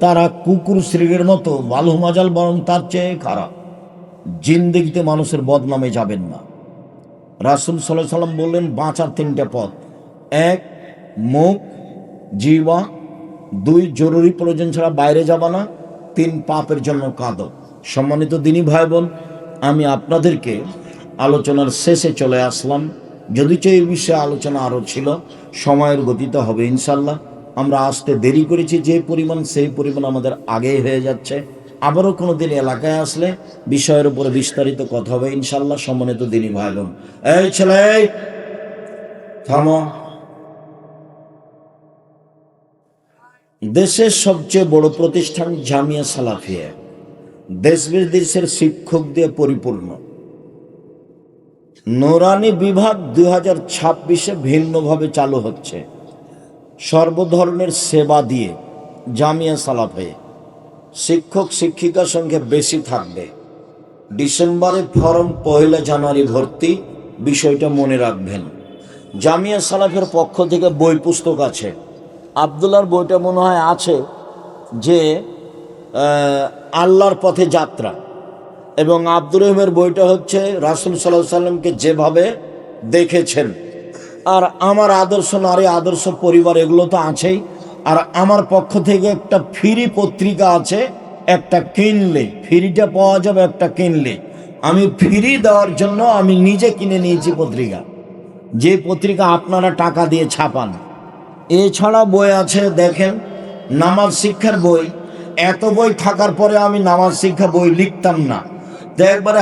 S1: তারা কুকুর শ্রীর মতো, বালু মাজাল বরং তার চেয়ে খারাপ। জিন্দেগিতে মানুষের বদনামে যাবেন না। রাসূল সাল্লাল্লাহু আলাইহি ওয়াসাল্লাম বললেন বাঁচার তিনটা পথ। এক, মুখ জিহ্বা। দুই, জরুরি প্রয়োজন ছাড়া বাইরে যাবা না। তিন, পাপের জন্য কাঁদো। সম্মানিত দিনী ভাই বোন, আমি আপনাদেরকে আলোচনার শেষে চলে আসলাম। যদি এই বিষয়ে আলোচনা আরও ছিল, সময়ের গতিতে হবে ইনশাল্লাহ। আমরা আসতে দেরি করেছি যে পরিমাণ, সেই পরিমাণ আমাদের আগেই হয়ে যাচ্ছে। আবারও কোনো দিন এলাকায় আসলে বিষয়ের উপরে বিস্তারিত কথা হবে ইনশাল্লাহ। সম্মানিত দিনী ভাই বোন, এই ছেলে থামো। দেশের সবচেয়ে বড় প্রতিষ্ঠান জামিয়া সালাফিয়া দেশ বিদেশের শিক্ষক দিয়ে পরিপূর্ণ। নুরানি বিভাগ 2026-এ ভিন্নভাবে চালু হচ্ছে। সর্বধরনের সেবা দিয়ে জামিয়া সালাফিয়া শিক্ষক শিক্ষিকার সংখ্যা বেশি থাকবে। ডিসেম্বরে ফরম, 1 জানুয়ারি ভর্তি। বিষয়টা মনে রাখবেন। জামিয়া সালাফের পক্ষ থেকে বই পুস্তক আছে। আব্দুল্লাহর বইটা মনে হয় আছে, যে আল্লাহর পথে যাত্রা, এবং আব্দুর রহিমের বইটা হচ্ছে রাসূল সাল্লাল্লাহু আলাইহি সাল্লামকে যেভাবে দেখেছেন। আর আমার আদর্শ নারী, আদর্শ পরিবার, এগুলো তো আছেই। আর আমার পক্ষ থেকে একটা ফ্রি পত্রিকা আছে, একটা কিনলে ফ্রিটা পাওয়া যাবে, একটা কিনলে। আমি ফ্রি দেওয়ার জন্য আমি নিজে কিনে নিয়েছি পত্রিকা, যে পত্রিকা আপনারা টাকা দিয়ে ছাপান। এছাড়া বই আছে, দেখেন, নামাজ শিক্ষার বই। এত বই থাকার পরে আমি নামাজ শিক্ষা বই লিখতাম না, তো একবারে